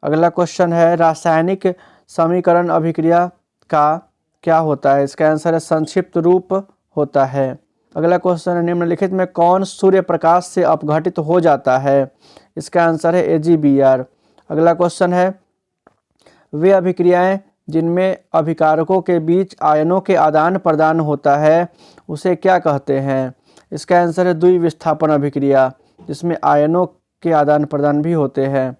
अगला क्वेश्चन है, रासायनिक समीकरण अभिक्रिया का क्या होता है? इसका आंसर है संक्षिप्त रूप होता है। अगला क्वेश्चन है निम्नलिखित में कौन सूर्य प्रकाश से अपघटित हो जाता है? इसका आंसर है AgBr। अगला क्वेश्चन है वे अभिक्रियाएं जिनमें अभिकारकों के बीच आयनों के आदान प्रदान होता है उसे क्या कहते हैं? इसका आंसर है द्विविस्थापन अभिक्रिया, जिसमें आयनों के आदान प्रदान भी होते हैं।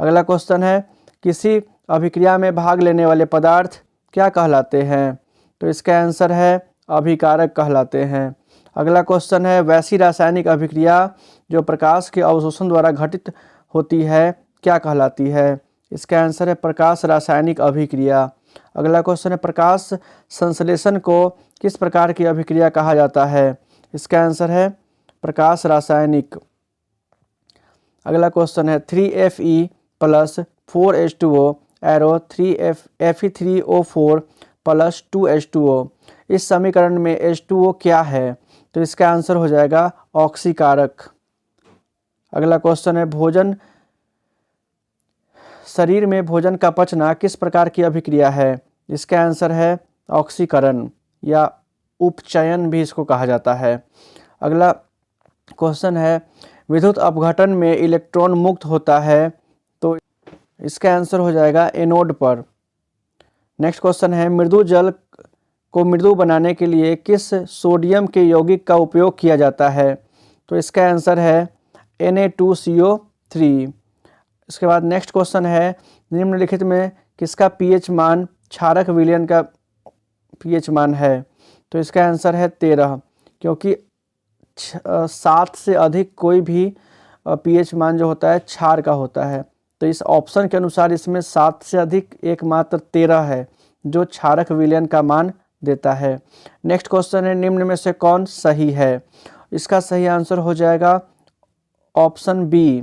अगला क्वेश्चन है किसी अभिक्रिया में भाग लेने वाले पदार्थ क्या कहलाते हैं? तो इसका आंसर है अभिकारक कहलाते हैं। अगला क्वेश्चन है वैसी रासायनिक अभिक्रिया जो प्रकाश के अवशोषण द्वारा घटित होती है क्या कहलाती है? इसका आंसर है प्रकाश रासायनिक अभिक्रिया। अगला क्वेश्चन है प्रकाश संश्लेषण को किस प्रकार की अभिक्रिया कहा जाता है? इसका आंसर है प्रकाश रासायनिक। अगला क्वेश्चन है 3Fe plus 4H2O arrow 3Fe3O4 plus 2H2O। इस समीकरण में H2O क्या है? तो इसका आंसर हो जाएगा ऑक्सीकारक। अगला क्वेश्चन है भोजन शरीर में भोजन का पचना किस प्रकार की अभिक्रिया है? इसका आंसर है ऑक्सीकरण या उपचयन भी इसको कहा जाता है। अगला क्वेश्चन है विद्युत अपघटन में इलेक्ट्रॉन मुक्त होता है तो इसका आंसर हो जाएगा एनोड पर। नेक्स्ट क्वेश्चन है मृदु जल को मृदु बनाने के लिए किस सोडियम के यौगिक का उपयोग किया जाता है? तो इसका आंसर है Na2CO3। इसके बाद नेक्स्ट क्वेश्चन है निम्नलिखित में किसका पीएच मान क्षारक विलयन का पीएच मान है? तो इसका आंसर है 13, क्योंकि 7 से अधिक कोई भी पीएच मान जो होता है क्षार का होता है। तो इस ऑप्शन के अनुसार इसमें 7 से अधिक एकमात्र 13 है जो क्षारक विलयन का मान देता है। नेक्स्ट क्वेश्चन है निम्न में से कौन सही है? इसका सही आंसर हो जाएगा option B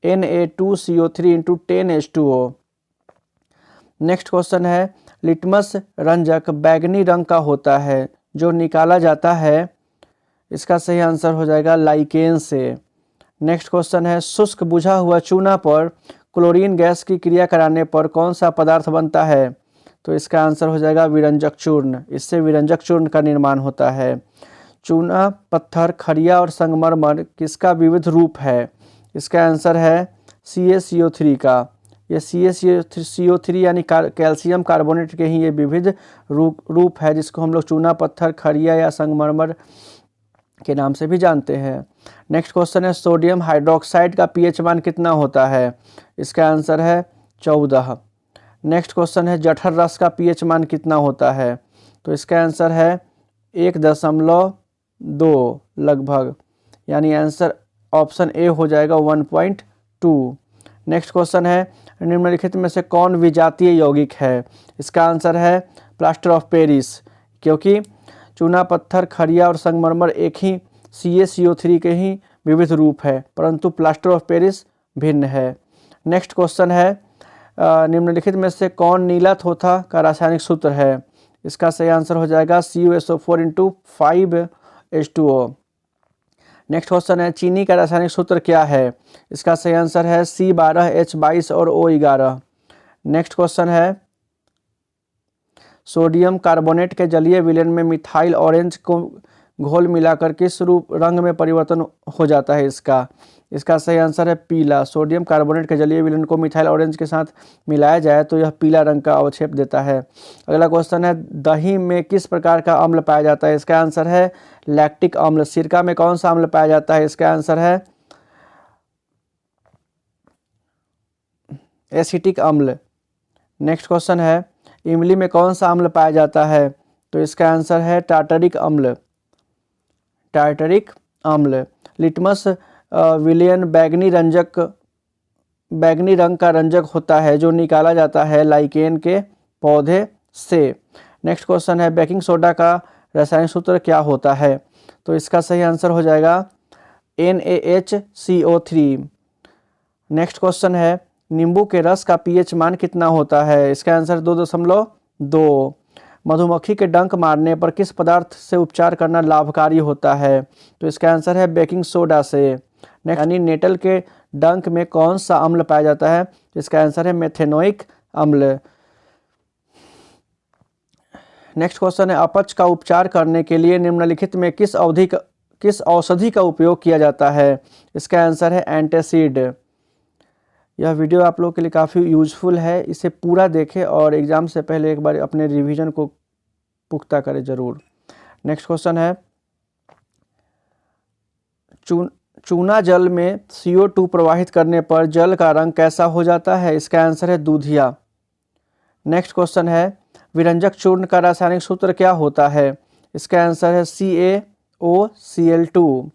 Na2CO3 into 10H2O। Next question है लिटमस रंजक बैगनी रंग का होता है जो निकाला जाता है। इसका सही आंसर हो जाएगा लाइकेन से। नेक्स्ट क्वेश्चन है शुष्क बुझा हुआ चूना पर क्लोरीन गैस की क्रिया कराने पर कौन सा पदार्थ बनता है? तो इसका आंसर हो जाएगा विरंजक चूर्ण। इससे विरंजक चूर्ण का निर्माण होता है। चूना, पत्थर, खड़िया और संगमरमर किसका विविध रूप है? इसका आंसर है CaCO3 का। ये CaCO3 यानी कैल्शियम कार्बोनेट के ही ये विविध रूप है जिसको हम लोग चूना, पत्थर, खड़िया या संगमरमर के नाम से भी जानते हैं। नेक्स्ट क्वेश्चन है सोडियम हाइड्रोक्साइड का पीएच मान कितना होता है? इसका आंसर है 14। नेक्स्ट क्वेश्चन है जठर रस का पीएच मान कितना होता है? तो इसका आंसर है 1.2 लगभग, यानी आंसर ऑप्शन ए हो जाएगा 1.2। नेक्स्ट क्वेश्चन है निम्नलिखित में से कौन विजातीय यौगिक है? इसका आंसर है प्लास्टर ऑफ पेरिस, क्योंकि चूना, पत्थर, खड़िया और संगमरमर एक ही CaCO3 के ही विविध रूप है, परंतु प्लास्टर ऑफ पेरिस भिन्न है। नेक्स्ट क्वेश्चन है निम्नलिखित में से कौन नीला थोथा का रासायनिक सूत्र है? इसका सही आंसर हो जाएगा CuSO4 into 5H2O। Next question है चीनी का रासायनिक सूत्र क्या है? इसका सही आंसर है C12H22 और O11। नेक्स्ट क्वेश्चन है सोडियम कार्बोनेट के जलीय विलयन में मिथाइल ऑरेंज को घोल मिलाकर किस रंग में परिवर्तन हो जाता है? इसका सही आंसर है पीला। सोडियम कार्बोनेट के जलीय विलयन को मिथाइल ऑरेंज के साथ मिलाया जाए तो यह पीला रंग का अवक्षेप देता है। अगला क्वेश्चन है दही में किस प्रकार का अम्ल पाया जाता है? इसका आंसर है लैक्टिक अम्ल। सिरका में कौन सा अम्ल पाया जाता है? इसका आंसर है एसिटिक अम्ल। नेक्स्ट क्वेश्चन है इमली में कौन सा अम्ल पाया जाता है? तो इसका आंसर है टार्टरिक अम्ल। टार्टरिक अम्ल। लिटमस विलयन बैगनी रंग का रंजक होता है जो निकाला जाता है लाइकेन के पौधे से। नेक्स्ट क्वेश्चन है बेकिंग सोडा का रासायनिक सूत्र क्या होता है? तो इसका सही आंसर हो जाएगा NaHCO3। नेक्स्ट क्वेश्चन है नींबू के रस का पीएच मान कितना होता है? इसका आंसर 2.2। मधुमक्खी के डंक मारने पर किस पदार्थ से उपचार करना लाभकारी होता है? तो इसका आंसर है बेकिंग सोडा से। यानी नेटल के डंक में कौन सा अम्ल पाया जाता है? इसका आंसर है मेथेनोइक अम्ल। नेक्स्ट क्वेश्चन है, अपच का उपचार करने के लिए निम्नलिखित में किस औषधि का उपयोग किया जाता है? इसका आंसर है एंटासिड। यह वीडियो आप लोगों के लिए काफ़ी यूजफुल है, इसे पूरा देखें और एग्ज़ाम से पहले एक बार अपने रिवीजन को पुख्ता करें ज़रूर। नेक्स्ट क्वेश्चन है, चूना जल में CO2 प्रवाहित करने पर जल का रंग कैसा हो जाता है? इसका आंसर है दूधिया। नेक्स्ट क्वेश्चन है, विरंजक चूर्ण का रासायनिक सूत्र क्या होता है? इसका आंसर है CaOCl2।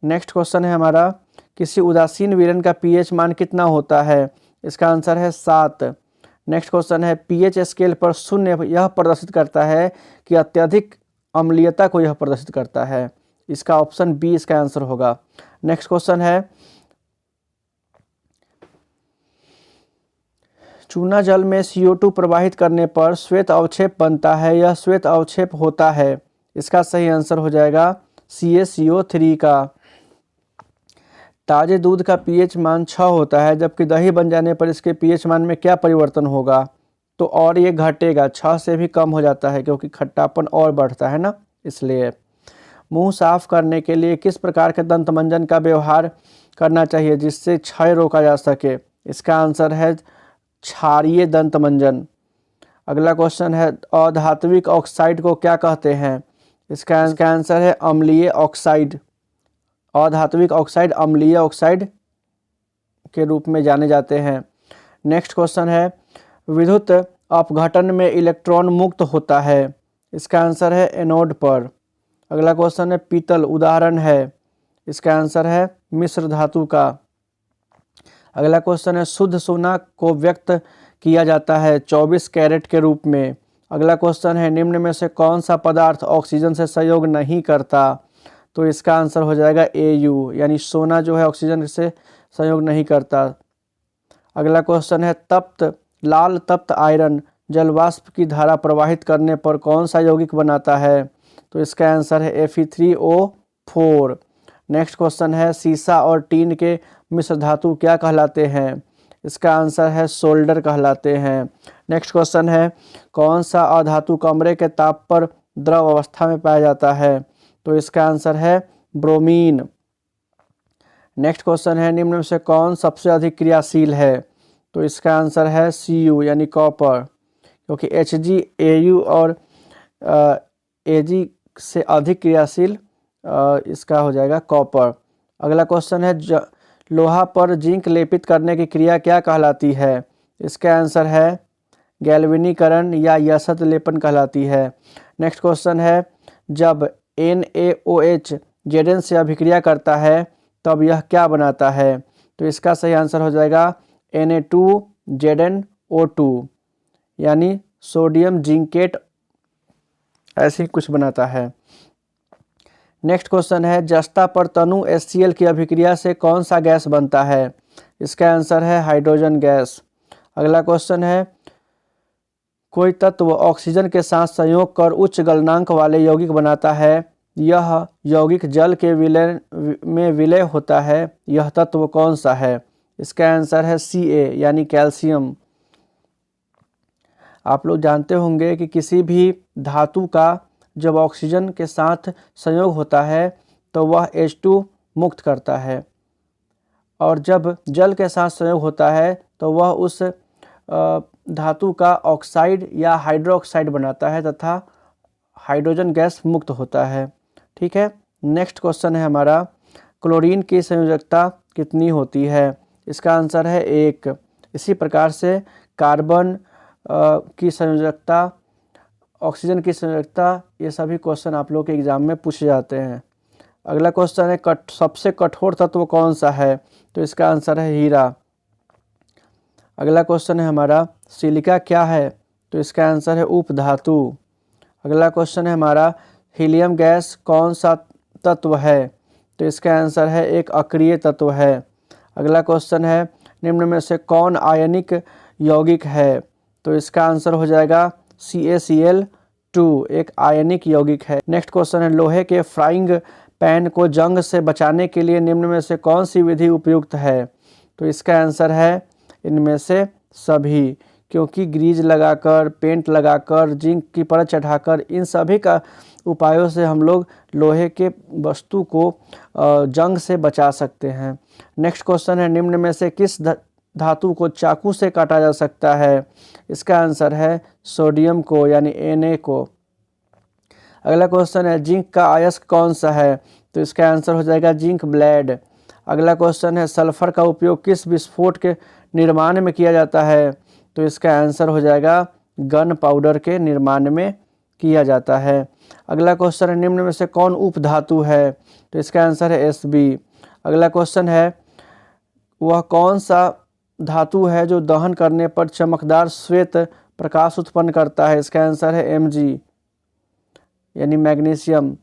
नेक्स्ट क्वेश्चन है हमारा, किसी उदासीन विलयन का pH मान कितना होता है? इसका आंसर है 7। नेक्स्ट क्वेश्चन है, pH स्केल पर 0 यह प्रदर्शित करता है कि अत्यधिक अम्लीयता को यह प्रदर्शित करता है? इसका ऑप्शन बी इसका आंसर होगा। नेक्स्ट क्वेश्चन है, चूना जल में CO2 प्रवाहित करने पर श्वेत अवक्षेप बनता है, यह श्वेत अवक्षेप होता है? इसका सही आंसर हो जाएगा CaCO3 का। ताजे दूध का pH मान 6 होता है, जबकि दही बन जाने पर इसके pH मान में क्या परिवर्तन होगा? तो और ये घटेगा, 6 से भी कम हो जाता है क्योंकि खट्टापन और बढ़ता है ना, इसलिए। मुंह साफ करने के लिए किस प्रकार के दंत मंजन का व्यवहार करना चाहिए जिससे क्षय रोका जा सके? इसका आंसर है क्षारीय दंत मंजन। अगला क्वेश्चन है, अधात्विक ऑक्साइड को क्या कहते हैं? इसका आंसर है अम्लीय ऑक्साइड। अधात्विक ऑक्साइड अम्लीय ऑक्साइड के रूप में जाने जाते हैं। नेक्स्ट क्वेश्चन है, विद्युत अपघटन में इलेक्ट्रॉन मुक्त होता है? इसका आंसर है एनोड पर। अगला क्वेश्चन है, पीतल उदाहरण है? इसका आंसर है मिश्र धातु का। अगला क्वेश्चन है, शुद्ध सोना को व्यक्त किया जाता है 24 कैरेट के रूप में? अगला क्वेश्चन है, निम्न में से कौन सा पदार्थ ऑक्सीजन से सहयोग नहीं करता? तो इसका आंसर हो जाएगा Au, यानी सोना जो है ऑक्सीजन से सहयोग नहीं करता। अगला क्वेश्चन है, लाल तप्त आयरन जलवाष्प की धारा प्रवाहित करने पर कौन सा यौगिक बनाता है? तो इसका आंसर है Fe3O4। नेक्स्ट क्वेश्चन है, सीसा और टीन के मिश्र धातु क्या कहलाते हैं? इसका आंसर है सोल्डर कहलाते हैं। नेक्स्ट क्वेश्चन है, कौन सा अधातु कमरे के ताप पर द्रव अवस्था में पाया जाता है? तो इसका आंसर है ब्रोमीन। नेक्स्ट क्वेश्चन है, निम्न में से कौन सबसे अधिक क्रियाशील है? तो इसका आंसर है Cu यानी कॉपर, क्योंकि Hg, Au और Ag से अधिक क्रियाशील इसका हो जाएगा कॉपर। अगला क्वेश्चन है, लोहा पर जिंक लेपित करने की क्रिया क्या कहलाती है? इसका आंसर है गैल्वेनीकरण या यशत लेपन कहलाती है। नेक्स्ट क्वेश्चन है, जब NaOH Zn से अभिक्रिया करता है तब यह क्या बनाता है? तो इसका सही आंसर हो जाएगा Na2ZnO2, यानी सोडियम जिंकेट ऐसे ही कुछ बनाता है। नेक्स्ट क्वेश्चन है, जस्ता पर तनु HCl की अभिक्रिया से कौन सा गैस बनता है? इसका आंसर है हाइड्रोजन गैस। अगला क्वेश्चन है, कोई तत्व ऑक्सीजन के साथ संयोग कर उच्च गलनांक वाले यौगिक बनाता है, यह यौगिक जल के विलय होता है, यह तत्व कौन सा है? इसका आंसर है Ca यानी कैल्शियम। आप लोग जानते होंगे कि किसी भी धातु का जब ऑक्सीजन के साथ संयोग होता है तो वह H2 मुक्त करता है, और जब जल के साथ संयोग होता है तो वह उस धातु का ऑक्साइड या हाइड्रोक्साइड बनाता है तथा हाइड्रोजन गैस मुक्त होता है। ठीक है। नेक्स्ट क्वेश्चन है हमारा, क्लोरीन की संयोजकता कितनी होती है? इसका आंसर है 1। इसी प्रकार से कार्बन की संयोजकता, ऑक्सीजन की संयोजकता, ये सभी क्वेश्चन आप लोग के एग्जाम में पूछे जाते हैं। अगला क्वेश्चन है, सबसे कठोर तत्व कौन सा है? तो इसका आंसर है हीरा। अगला क्वेश्चन है हमारा, सिलिका क्या है? तो इसका आंसर है उपधातु। अगला क्वेश्चन है हमारा, हीलियम गैस कौन सा तत्व है? तो इसका आंसर है एक अक्रिय तत्व है। अगला क्वेश्चन है, निम्न में से कौन आयनिक यौगिक है? तो इसका आंसर हो जाएगा CaCl2, एक आयनिक यौगिक है। नेक्स्ट क्वेश्चन है, लोहे के फ्राइंग पैन को जंग से बचाने के लिए निम्न में से कौन सी विधि उपयुक्त है? तो इसका आंसर है इनमें से सभी, क्योंकि ग्रीज लगाकर, पेंट लगाकर, जिंक की परत चढ़ाकर, इन सभी का उपायों से हम लोग लोहे के वस्तु को जंग से बचा सकते हैं। नेक्स्ट क्वेश्चन है, निम्न में से किस धातु को चाकू से काटा जा सकता है? इसका आंसर है सोडियम को, यानी Na को। अगला क्वेश्चन है, जिंक का अयस्क कौन सा है? तो इसका आंसर हो जाएगा जिंक ब्लेड। अगला क्वेश्चन है, सल्फर का उपयोग किस विस्फोट के निर्माण में किया जाता है? तो इसका आंसर हो जाएगा गन पाउडर के निर्माण में किया जाता है। अगला क्वेश्चन है, निम्न में से कौन उपधातु है? तो इसका आंसर है Sb। अगला क्वेश्चन है, वह कौन सा धातु है जो दहन करने पर चमकदार श्वेत प्रकाश उत्पन्न करता है? इसका आंसर है Mg, यानी मैग्नीशियम।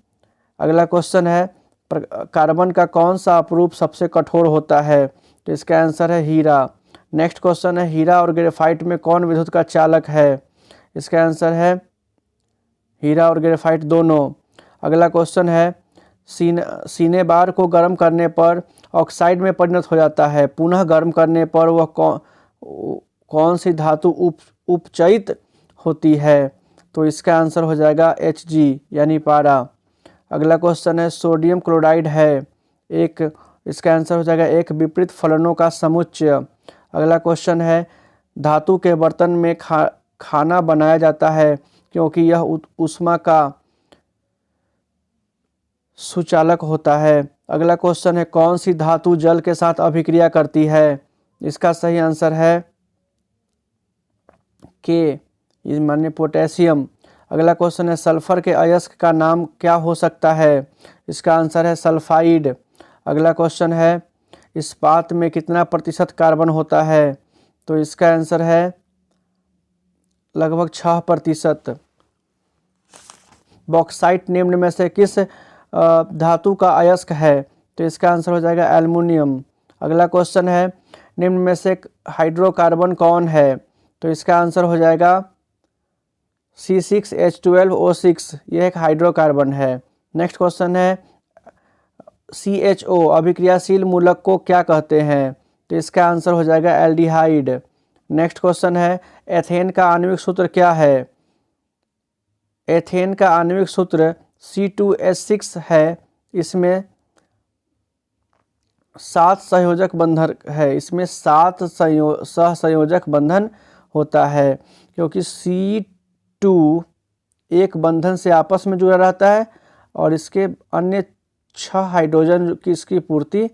अगला क्वेश्चन है, कार्बन का कौन सा अपरूप सबसे कठोर होता है? तो इसका आंसर है हीरा। नेक्स्ट क्वेश्चन है, हीरा और ग्रेफाइट में कौन विद्युत का चालक है? इसका आंसर है हीरा और ग्रेफाइट दोनों। अगला क्वेश्चन है, सीने बार को गर्म करने पर ऑक्साइड में परिणत हो जाता है, पुनः गर्म करने पर वह कौन सी धातु उपचयित होती है? तो इसका आंसर हो जाएगा Hg, यानी पारा। अगला क्वेश्चन है, सोडियम क्लोराइड है इसका आंसर हो जाएगा एक विपरीत फलनों का समुच्चय। अगला क्वेश्चन है, धातु के बर्तन में खाना बनाया जाता है क्योंकि यह ऊष्मा का सुचालक होता है। अगला क्वेश्चन है, कौन सी धातु जल के साथ अभिक्रिया करती है? इसका सही आंसर है के, माने पोटेशियम। अगला क्वेश्चन है, सल्फर के अयस्क का नाम क्या हो सकता है? इसका आंसर है सल्फाइड। अगला क्वेश्चन है, इस्पात में कितना प्रतिशत कार्बन होता है? तो इसका आंसर है लगभग 6%। बॉक्साइट निम्न में से किस धातु का अयस्क है? तो इसका आंसर हो जाएगा एल्युमिनियम। अगला क्वेश्चन है, निम्न में से हाइड्रोकार्बन कौन है? तो इसका आंसर हो जाएगा C6H12O6, यह एक हाइड्रोकार्बन है। नेक्स्ट क्वेश्चन है, CHO अभिक्रियाशील मूलक को क्या कहते हैं? तो इसका आंसर हो जाएगा एल्डिहाइड। नेक्स्ट क्वेश्चन है, एथेन का आणविक सूत्र क्या है? एथेन का आणविक सूत्र C2H6 है। इसमें 7 सहयोजक बंधन है, इसमें 7 सहसंयोजक बंधन होता है क्योंकि C2 एक बंधन से आपस में जुड़ा रहता है और इसके अन्य 6 हाइड्रोजन की इसकी पूर्ति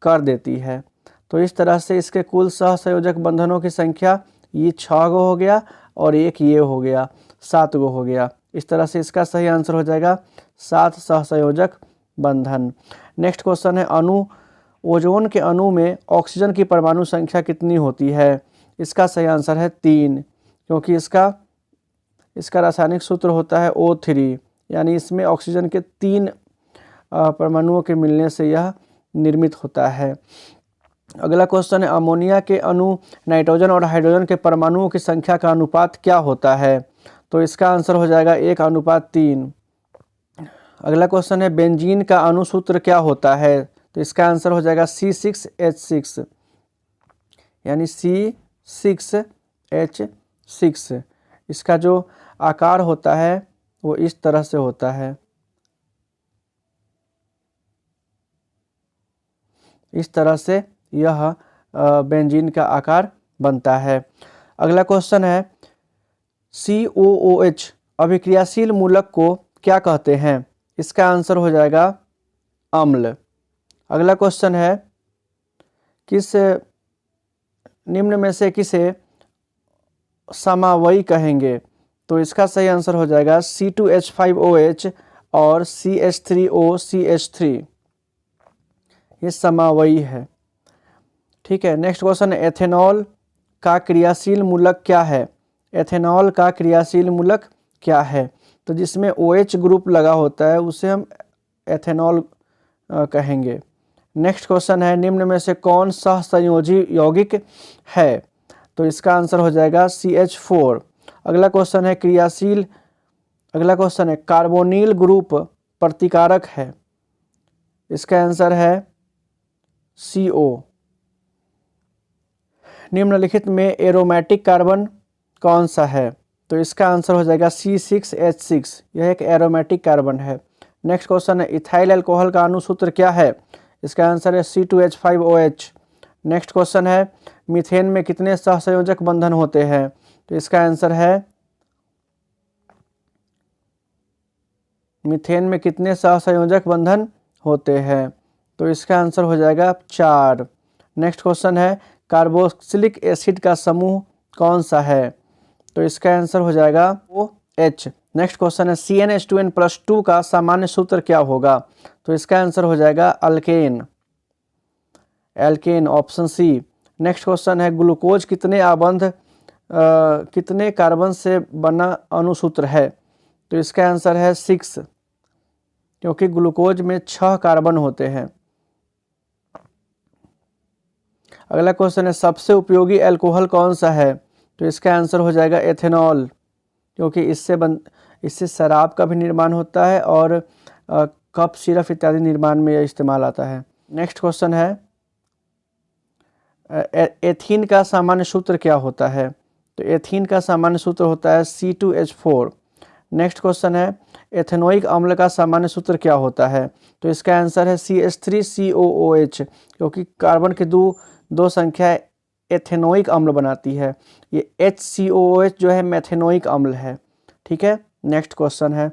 कर देती है। तो इस तरह से इसके कुल सहसंयोजक बंधनों की संख्या ये 6 गो हो गया और एक ये हो गया, 7 गो हो गया। इस तरह से इसका सही आंसर हो जाएगा 7 सहसंयोजक बंधन। नेक्स्ट क्वेश्चन है, ओजोन के अणु में ऑक्सीजन की परमाणु संख्या कितनी होती है? इसका सही आंसर है 3, क्योंकि इसका रासायनिक सूत्र होता है O3, यानी इसमें ऑक्सीजन के 3 परमाणुओं के मिलने से यह निर्मित होता है। अगला क्वेश्चन है, अमोनिया के अणु नाइट्रोजन और हाइड्रोजन के परमाणुओं की संख्या का अनुपात क्या होता है? तो इसका आंसर हो जाएगा 1:3। अगला क्वेश्चन है, बेंजीन का अणु सूत्र क्या होता है? तो इसका आंसर हो जाएगा C6H6, यानी C6H6। इसका जो आकार होता है वो इस तरह से होता है, इस तरह से यह बेंजीन का आकार बनता है। अगला क्वेश्चन है, COOH अभिक्रियाशील मूलक को क्या कहते हैं? इसका आंसर हो जाएगा अम्ल। अगला क्वेश्चन है, निम्न में से किसे समावयी कहेंगे? तो इसका सही आंसर हो जाएगा C2H5OH और CH3OCH3, ये समावयी है। ठीक है। नेक्स्ट क्वेश्चन है, एथेनॉल का क्रियाशील मूलक क्या है? एथेनॉल का क्रियाशील मूलक क्या है? तो जिसमें OH ग्रुप लगा होता है उसे हम एथेनॉल कहेंगे। नेक्स्ट क्वेश्चन है, निम्न में से कौन सहसंयोजी यौगिक है? तो इसका आंसर हो जाएगा CH4। अगला क्वेश्चन है, कार्बोनिल ग्रुप प्रतिकारक है? इसका आंसर है CO। निम्नलिखित में एरोमेटिक कार्बन कौन सा है? तो इसका आंसर हो जाएगा C6H6। यह एक एरोमेटिक कार्बन है। नेक्स्ट क्वेश्चन है इथाइल अल्कोहल का अणुसूत्र क्या है? इसका आंसर है C2H5OH। नेक्स्ट क्वेश्चन है मीथेन में कितने सहसंयोजक बंधन होते हैं? तो इसका आंसर है मीथेन में कितने सहसंयोजक बंधन होते हैं? तो इसका आंसर हो जाएगा 4। नेक्स्ट क्वेश्चन है कार्बोक्सिलिक एसिड का समूह कौन सा है? तो इसका आंसर हो जाएगा OH। नेक्स्ट क्वेश्चन है CnH2n+2 का सामान्य सूत्र क्या होगा? तो इसका आंसर हो जाएगा alkane, alkene, option C. Next question है ग्लूकोज कितने कार्बन से बना अणुसूत्र है? तो इसका आंसर है 6, क्योंकि ग्लूकोज में 6 कार्बन होते हैं। अगला क्वेश्चन है सबसे उपयोगी अल्कोहल कौन सा है? तो इसका आंसर हो जाएगा एथेनॉल, क्योंकि इससे शराब का भी निर्माण होता है और कप सिरप इत्यादि निर्माण में यह इस्तेमाल आता है। नेक्स्ट क्वेश्चन है एथीन का सामान्य सूत्र क्या होता है? तो एथीन का सामान्य सूत्र होता है C2H4। नेक्स्ट क्वेश्चन है एथेनोइक अम्ल का सामान्य सूत्र क्या होता है? तो इसका आंसर है CH3COOH, क्योंकि कार्बन की दो संख्या एथेनोइक अम्ल बनाती है। ये HCOOH जो है मेथेनोइक अम्ल है। ठीक है। नेक्स्ट क्वेश्चन है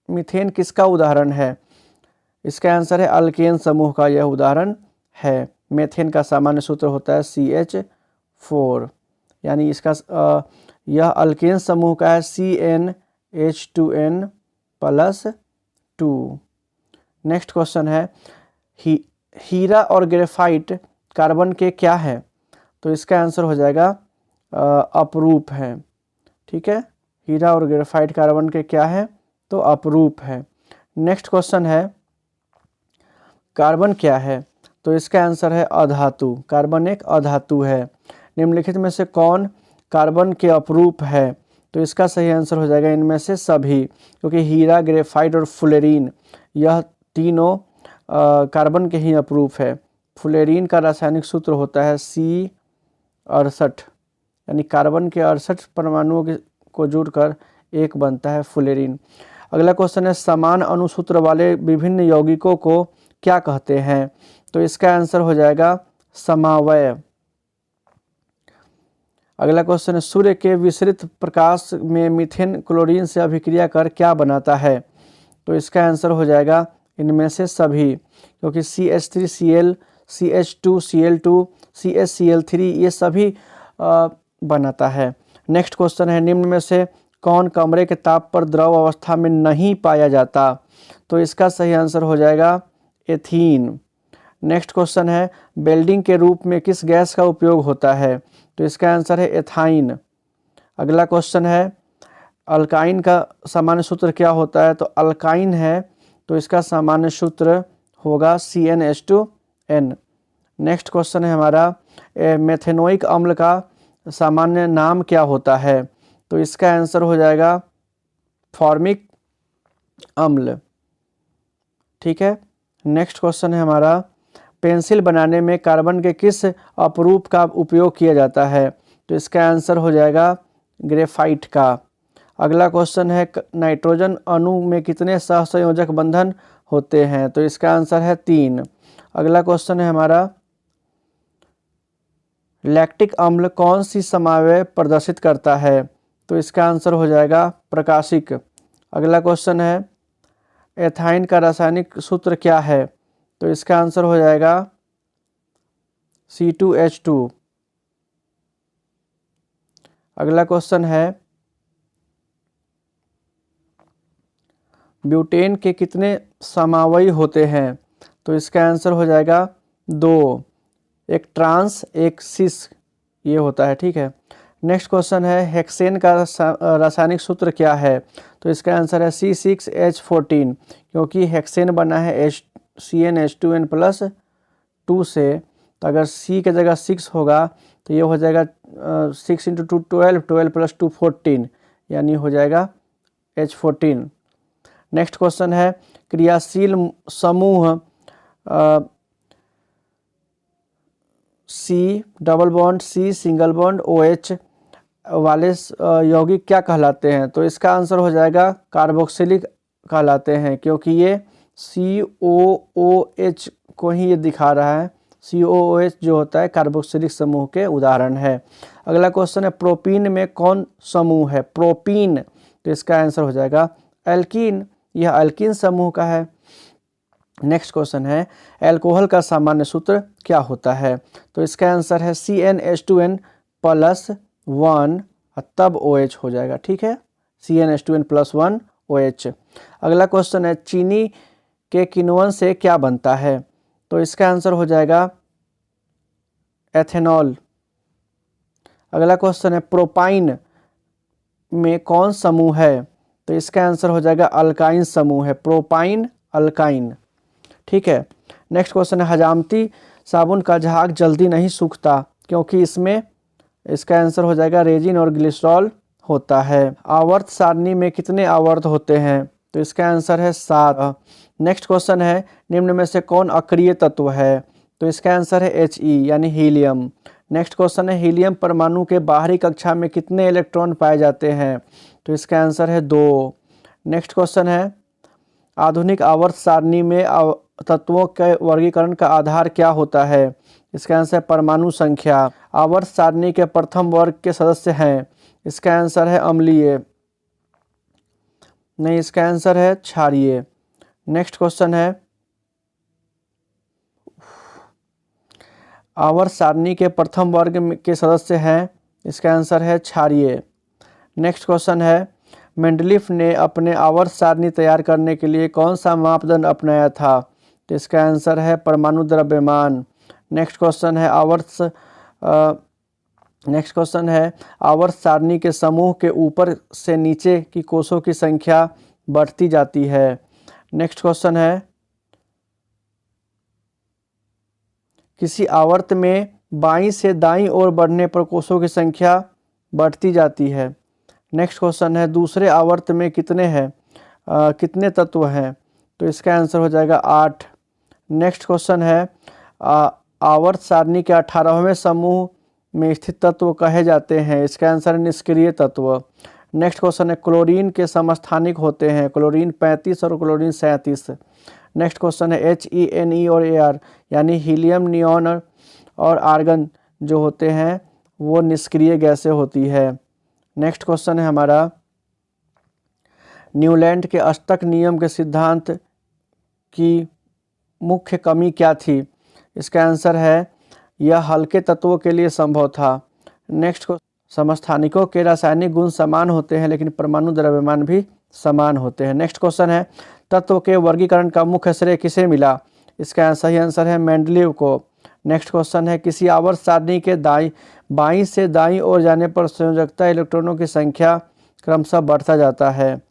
मीथेन किसका उदाहरण है? इसका आंसर है अल्केन समूह का यह उदाहरण है। मेथेन का सामान्य सूत्र होता है CH4, यानी इसका यह अल्केन समूह का है CnH2n+2। नेक्स्ट क्वेश्चन है हीरा और ग्रेफाइट कार्बन के क्या है? तो इसका आंसर हो जाएगा अपरूप है। ठीक है, हीरा और ग्रेफाइट कार्बन के क्या है? तो अपरूप है। नेक्स्ट क्वेश्चन है कार्बन क्या है? तो इसका आंसर है अधातु। कार्बन एक अधातु है। निम्नलिखित में से कौन कार्बन के अपरूप है? तो इसका सही आंसर हो जाएगा इनमें से सभी, क्योंकि हीरा, ग्रेफाइट और फ्लोरीन यह तीनों कार्बन के ही अपरूप है। फ्लोरीन का रासायनिक सूत्र होता है C68, यानी कार्बन के 68 परमाणुओं को जोड़कर एक बनता है फ्लोरीन। अगला क्वेश्चन है समान अणुसूत्र वाले विभिन्न यौगिकों को क्या कहते हैं? तो इसका आंसर हो जाएगा समवाय। अगला क्वेश्चन है सूर्य के विसरित प्रकाश में मीथेन क्लोरीन से अभिक्रिया कर क्या बनाता है? तो इसका आंसर हो जाएगा इनमें से सभी, क्योंकि CH3Cl, CH2Cl2, CHCl3 ये सभी बनाता है। नेक्स्ट क्वेश्चन है निम्न में से कौन कमरे के ताप पर द्रव अवस्था में नहीं पाया जाता? तो इसका सही आंसर हो जाएगा एथीन। नेक्स्ट क्वेश्चन है वेल्डिंग के रूप में किस गैस का उपयोग होता है? तो इसका आंसर है एथाइन। अगला क्वेश्चन है अल्काइन का सामान्य सूत्र क्या होता है? तो अल्काइन है तो इसका सामान्य सूत्र होगा CnH2n। नेक्स्ट क्वेश्चन है हमारा मेथेनोइक अम्ल का सामान्य नाम क्या होता है? तो इसका आंसर हो जाएगा फॉर्मिक अम्ल। ठीक है। नेक्स्ट क्वेश्चन है हमारा पेंसिल बनाने में कार्बन के किस अपरूप का उपयोग किया जाता है? तो इसका आंसर हो जाएगा ग्रेफाइट का। अगला क्वेश्चन है नाइट्रोजन अणु में कितने सहसंयोजक बंधन होते हैं? तो इसका आंसर है 3। अगला क्वेश्चन है हमारा लैक्टिक अम्ल कौन सी समावयव प्रदर्शित करता है? तो इसका आंसर हो जाएगा प्रकाशिक। अगला क्वेश्चन है एथाइन का रासायनिक सूत्र क्या है? तो इसका आंसर हो जाएगा C2H2। अगला क्वेश्चन है ब्यूटेन के कितने समावयव होते हैं? तो इसका आंसर हो जाएगा 2, एक ट्रांस एक सिस ये होता है। ठीक है। नेक्स्ट क्वेश्चन है हेक्सेन का रासायनिक सूत्र क्या है? तो इसका आंसर है C6H14, क्योंकि हेक्सेन बना है CnH2n+2 से, तो अगर C की जगह 6 होगा तो ये हो जाएगा 6 × 2 12, 12 + 2 14, यानी हो जाएगा H14। नेक्स्ट क्वेश्चन है क्रियाशील समूह C double bond, C single bond, OH वाले यौगिक क्या कहलाते हैं? तो इसका आंसर हो जाएगा कार्बोक्सिलिक कहलाते हैं, क्योंकि ये COOH को ही ये दिखा रहा है। COOH जो होता है कार्बोक्सिलिक समूह के उदाहरण है। अगला क्वेश्चन है प्रोपीन में कौन समूह है? प्रोपीन, तो इसका आंसर हो जाएगा एल्कीन, यह एल्कीन समूह का है। नेक्स्ट क्वेश्चन है एल्कोहल का सामान्य सूत्र क्या होता है? तो इसका आंसर है CnH2n+1 तब OH हो जाएगा। ठीक है, CnH2n+1 OH। अगला क्वेश्चन है चीनी के किण्वन से क्या बनता है? तो इसका आंसर हो जाएगा एथेनॉल। अगला क्वेश्चन है प्रोपाइन में कौन समूह है? तो इसका आंसर हो जाएगा अल्काइन समूह है, प्रोपाइन अल्काइन। ठीक है, नेक्स्ट क्वेश्चन है हजामती साबुन का झाग जल्दी नहीं सूखता क्योंकि इसमें, इसका आंसर हो जाएगा रेजिन और ग्लिसरॉल होता है। आवर्त सारणी में कितने आवर्त होते हैं? तो इसका आंसर है 7। नेक्स्ट क्वेश्चन है निम्न में से कौन अक्रिय तत्व है? तो इसका आंसर है He यानी हीलियम। नेक्स्ट क्वेश्चन है हीलियम परमाणु के बाहरी कक्षा में कितने इलेक्ट्रॉन पाए जाते हैं? तो इसका आंसर है 2। नेक्स्ट क्वेश्चन है आधुनिक आवर्त सारणी में तत्वों के वर्गीकरण का आधार क्या होता है? इसका आंसर है परमाणु संख्या। आवर्त सारणी के प्रथम वर्ग के सदस्य हैं? इसका आंसर है अम्लीय, नहीं, इसका आंसर है क्षारीय। नेक्स्ट क्वेश्चन है आवर्त सारणी के प्रथम वर्ग के सदस्य हैं? इसका आंसर है क्षारीय। नेक्स्ट क्वेश्चन है मेंडलीफ ने अपने आवर्त सारणी तैयार करने के लिए कौन सा मापदंड अपनाया था? तो इसका आंसर है परमाणु द्रव्यमान। नेक्स्ट क्वेश्चन है आवर्त सारणी के समूह के ऊपर से नीचे की कोषों की संख्या बढ़ती जाती है। नेक्स्ट क्वेश्चन है किसी आवर्त में बाईं से दाईं ओर बढ़ने पर कोषों की संख्या बढ़ती जाती है। नेक्स्ट क्वेश्चन है दूसरे आवर्त में कितने तत्व हैं? तो इसका आंसर हो जाएगा 8। नेक्स्ट क्वेश्चन है आवर्त सारणी के 18वें समूह में स्थित तत्व कहे जाते हैं? इसका आंसर है निष्क्रिय तत्व। नेक्स्ट क्वेश्चन है क्लोरीन के समस्थानिक होते हैं? क्लोरीन 35 और क्लोरीन 37। नेक्स्ट क्वेश्चन है HENE और AR यानी हीलियम, नियॉन और आर्गन जो होते हैं वो निष्क्रिय गैसें होती है। नेक्स्ट क्वेश्चन है हमारा न्यूलैंड के अष्टक नियम के सिद्धांत की मुख्य कमी क्या थी? इसका आंसर है यह हल्के तत्वों के लिए संभव था। नेक्स्ट को समस्थानिकों के रासायनिक गुण समान होते हैं लेकिन परमाणु द्रव्यमान भी समान होते हैं। नेक्स्ट क्वेश्चन है तत्व के वर्गीकरण का मुख्य श्रेय किसे मिला? इसका सही आंसर है मेंडलीव को। नेक्स्ट क्वेश्चन है किसी आवर्त सारणी के बाईं से दाईं ओर जाने पर संयोजकता इलेक्ट्रॉनों की संख्या क्रमशः बढ़ता जाता है।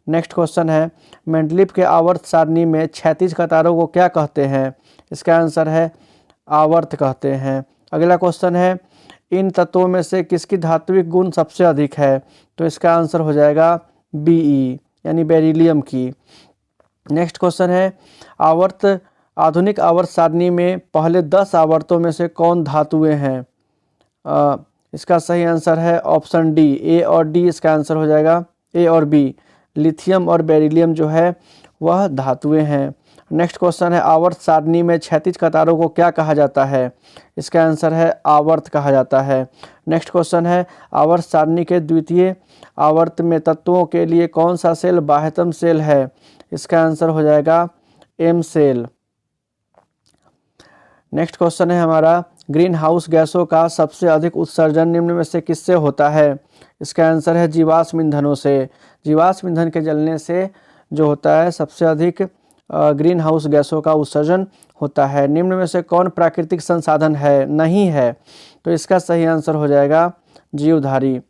नेक्स्ट क्वेश्चन है मेंडलीव के आवर्त सारणी में क्षैतिज कतारों को क्या कहते हैं? इसका आंसर है आवर्त कहते हैं। अगला क्वेश्चन है इन तत्वों में से किसकी धात्विक गुण सबसे अधिक है? तो इसका आंसर हो जाएगा Be यानी बेरिलियम की। नेक्स्ट क्वेश्चन है आधुनिक आवर्त सारणी में पहले 10 आवर्तों में से कौन धातुएं हैं? इसका सही आंसर है ऑप्शन D, A और D इसका आंसर हो जाएगा, A और B। लिथियम और बेरिलियम जो है वह धातुएं हैं। नेक्स्ट क्वेश्चन है आवर्त सारणी में क्षैतिज कतारों को क्या कहा जाता है? इसका आंसर है आवर्त कहा जाता है। नेक्स्ट क्वेश्चन है आवर्त सारणी के द्वितीय आवर्त में तत्वों के लिए कौन सा सेल बाह्यतम सेल है? इसका आंसर हो जाएगा M सेल। नेक्स्ट क्वेश्चन है हमारा ग्रीन हाउस गैसों का सबसे अधिक उत्सर्जन निम्न में से किससे होता है? इसका आंसर है जीवाश्म ईंधनों से। जीवाश्म ईंधन के जलने से जो होता है सबसे अधिक ग्रीन हाउस गैसों का उत्सर्जन होता है। निम्न में से कौन प्राकृतिक संसाधन है? नहीं है, तो इसका सही आंसर हो जाएगा जीवधारी।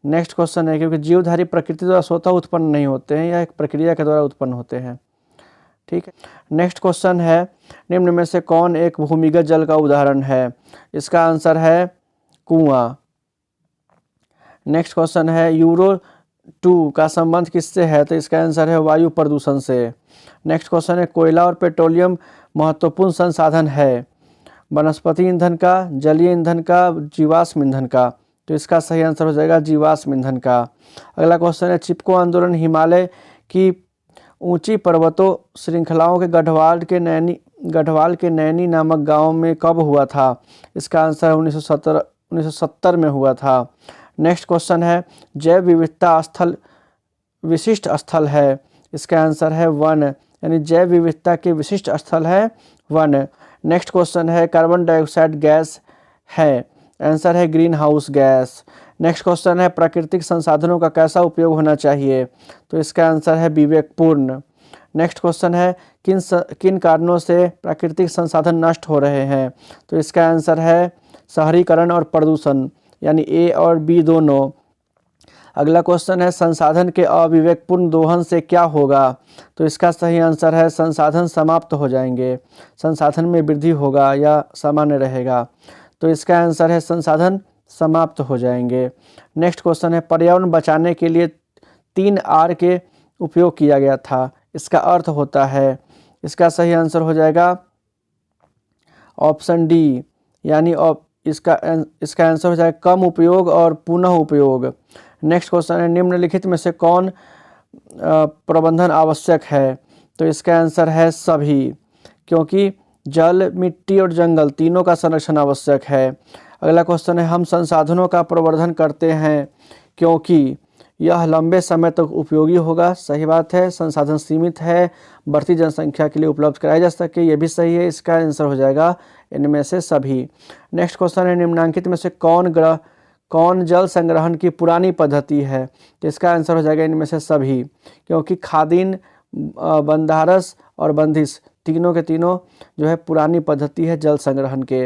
नेक्स्ट क्वेश्चन है क्योंकि जीवधारी प्रकृति द्वारा स्वतः उत्पन्न नहीं होते हैं, यह एक प्रक्रिया के द्वारा उत्पन्न होते हैं। ठीक है, नेक्स्ट क्वेश्चन है निम्न में से कौन एक भूमिगत जल का उदाहरण है? इसका आंसर है कुआं। नेक्स्ट क्वेश्चन है यूरो 2 का संबंध किससे है? तो इसका आंसर है वायु प्रदूषण से। नेक्स्ट क्वेश्चन है कोयला और पेट्रोलियम महत्वपूर्ण संसाधन है? वनस्पति ईंधन का, जलीय ईंधन का, जीवाश्म ईंधन का। तो इसका सही आंसर हो जाएगा जीवाश्म ईंधन का। अगला क्वेश्चन है, चिपको आंदोलन हिमालय की ऊंची पर्वतों श्रृंखलाओं के गढ़वाल के नैनी नामक गांव में कब हुआ था? इसका आंसर 1970 में हुआ था। नेक्स्ट क्वेश्चन है, जैव विविधता स्थल विशिष्ट स्थल है। इसका आंसर है वन, यानी जैव विविधता के विशिष्ट स्थल है वन। नेक्स्ट क्वेश्चन है, कार्बन डाइऑक्साइड गैस है। आंसर है green house gas. Next question है, प्राकृतिक संसाधनों का कैसा उपयोग होना चाहिए? तो इसका आंसर है विवेकपूर्ण। नेक्स्ट क्वेश्चन है, किन कारणों से प्राकृतिक संसाधन नष्ट हो रहे हैं? तो इसका आंसर है शहरीकरण और प्रदूषण, यानी ए और बी दोनों। अगला क्वेश्चन है, संसाधन के अविवेकपूर्ण दोहन से क्या होगा? तो इसका सही आंसर है संसाधन समाप्त हो जाएंगे, संसाधन में वृद्धि होगा या सामान्य रहेगा। तो इसका आंसर है संसाधन समाप्त हो जाएंगे। नेक्स्ट क्वेश्चन है, पर्यावरण बचाने के लिए 3 R के उपयोग किया गया था। इसका अर्थ होता है, इसका सही आंसर हो जाएगा ऑप्शन डी, यानी इसका आंसर हो जाएगा कम उपयोग और पुनः उपयोग। नेक्स्ट क्वेश्चन है, निम्नलिखित में से कौन प्रबंधन आवश्यक है? तो इसका आंसर है सभी, क्योंकि जल, मिट्टी और जंगल तीनों का संरक्षण आवश्यक है। अगला क्वेश्चन है, हम संसाधनों का प्रवर्धन करते हैं क्योंकि यह लंबे समय तक उपयोगी होगा। सही बात है, संसाधन सीमित है, बढ़ती जनसंख्या के लिए उपलब्ध कराया जा सके, यह भी सही है। इसका आंसर हो जाएगा इनमें से सभी। नेक्स्ट क्वेश्चन है, निम्नलिखित में से कौन जल संग्रहण की पुरानी पद्धति है? तो इसका आंसर हो जाएगा इनमें से सभी, क्योंकि खादीन, बंधारस और बंदिश तीनों के तीनों जो है पुरानी पद्धति है जल संग्रहण के।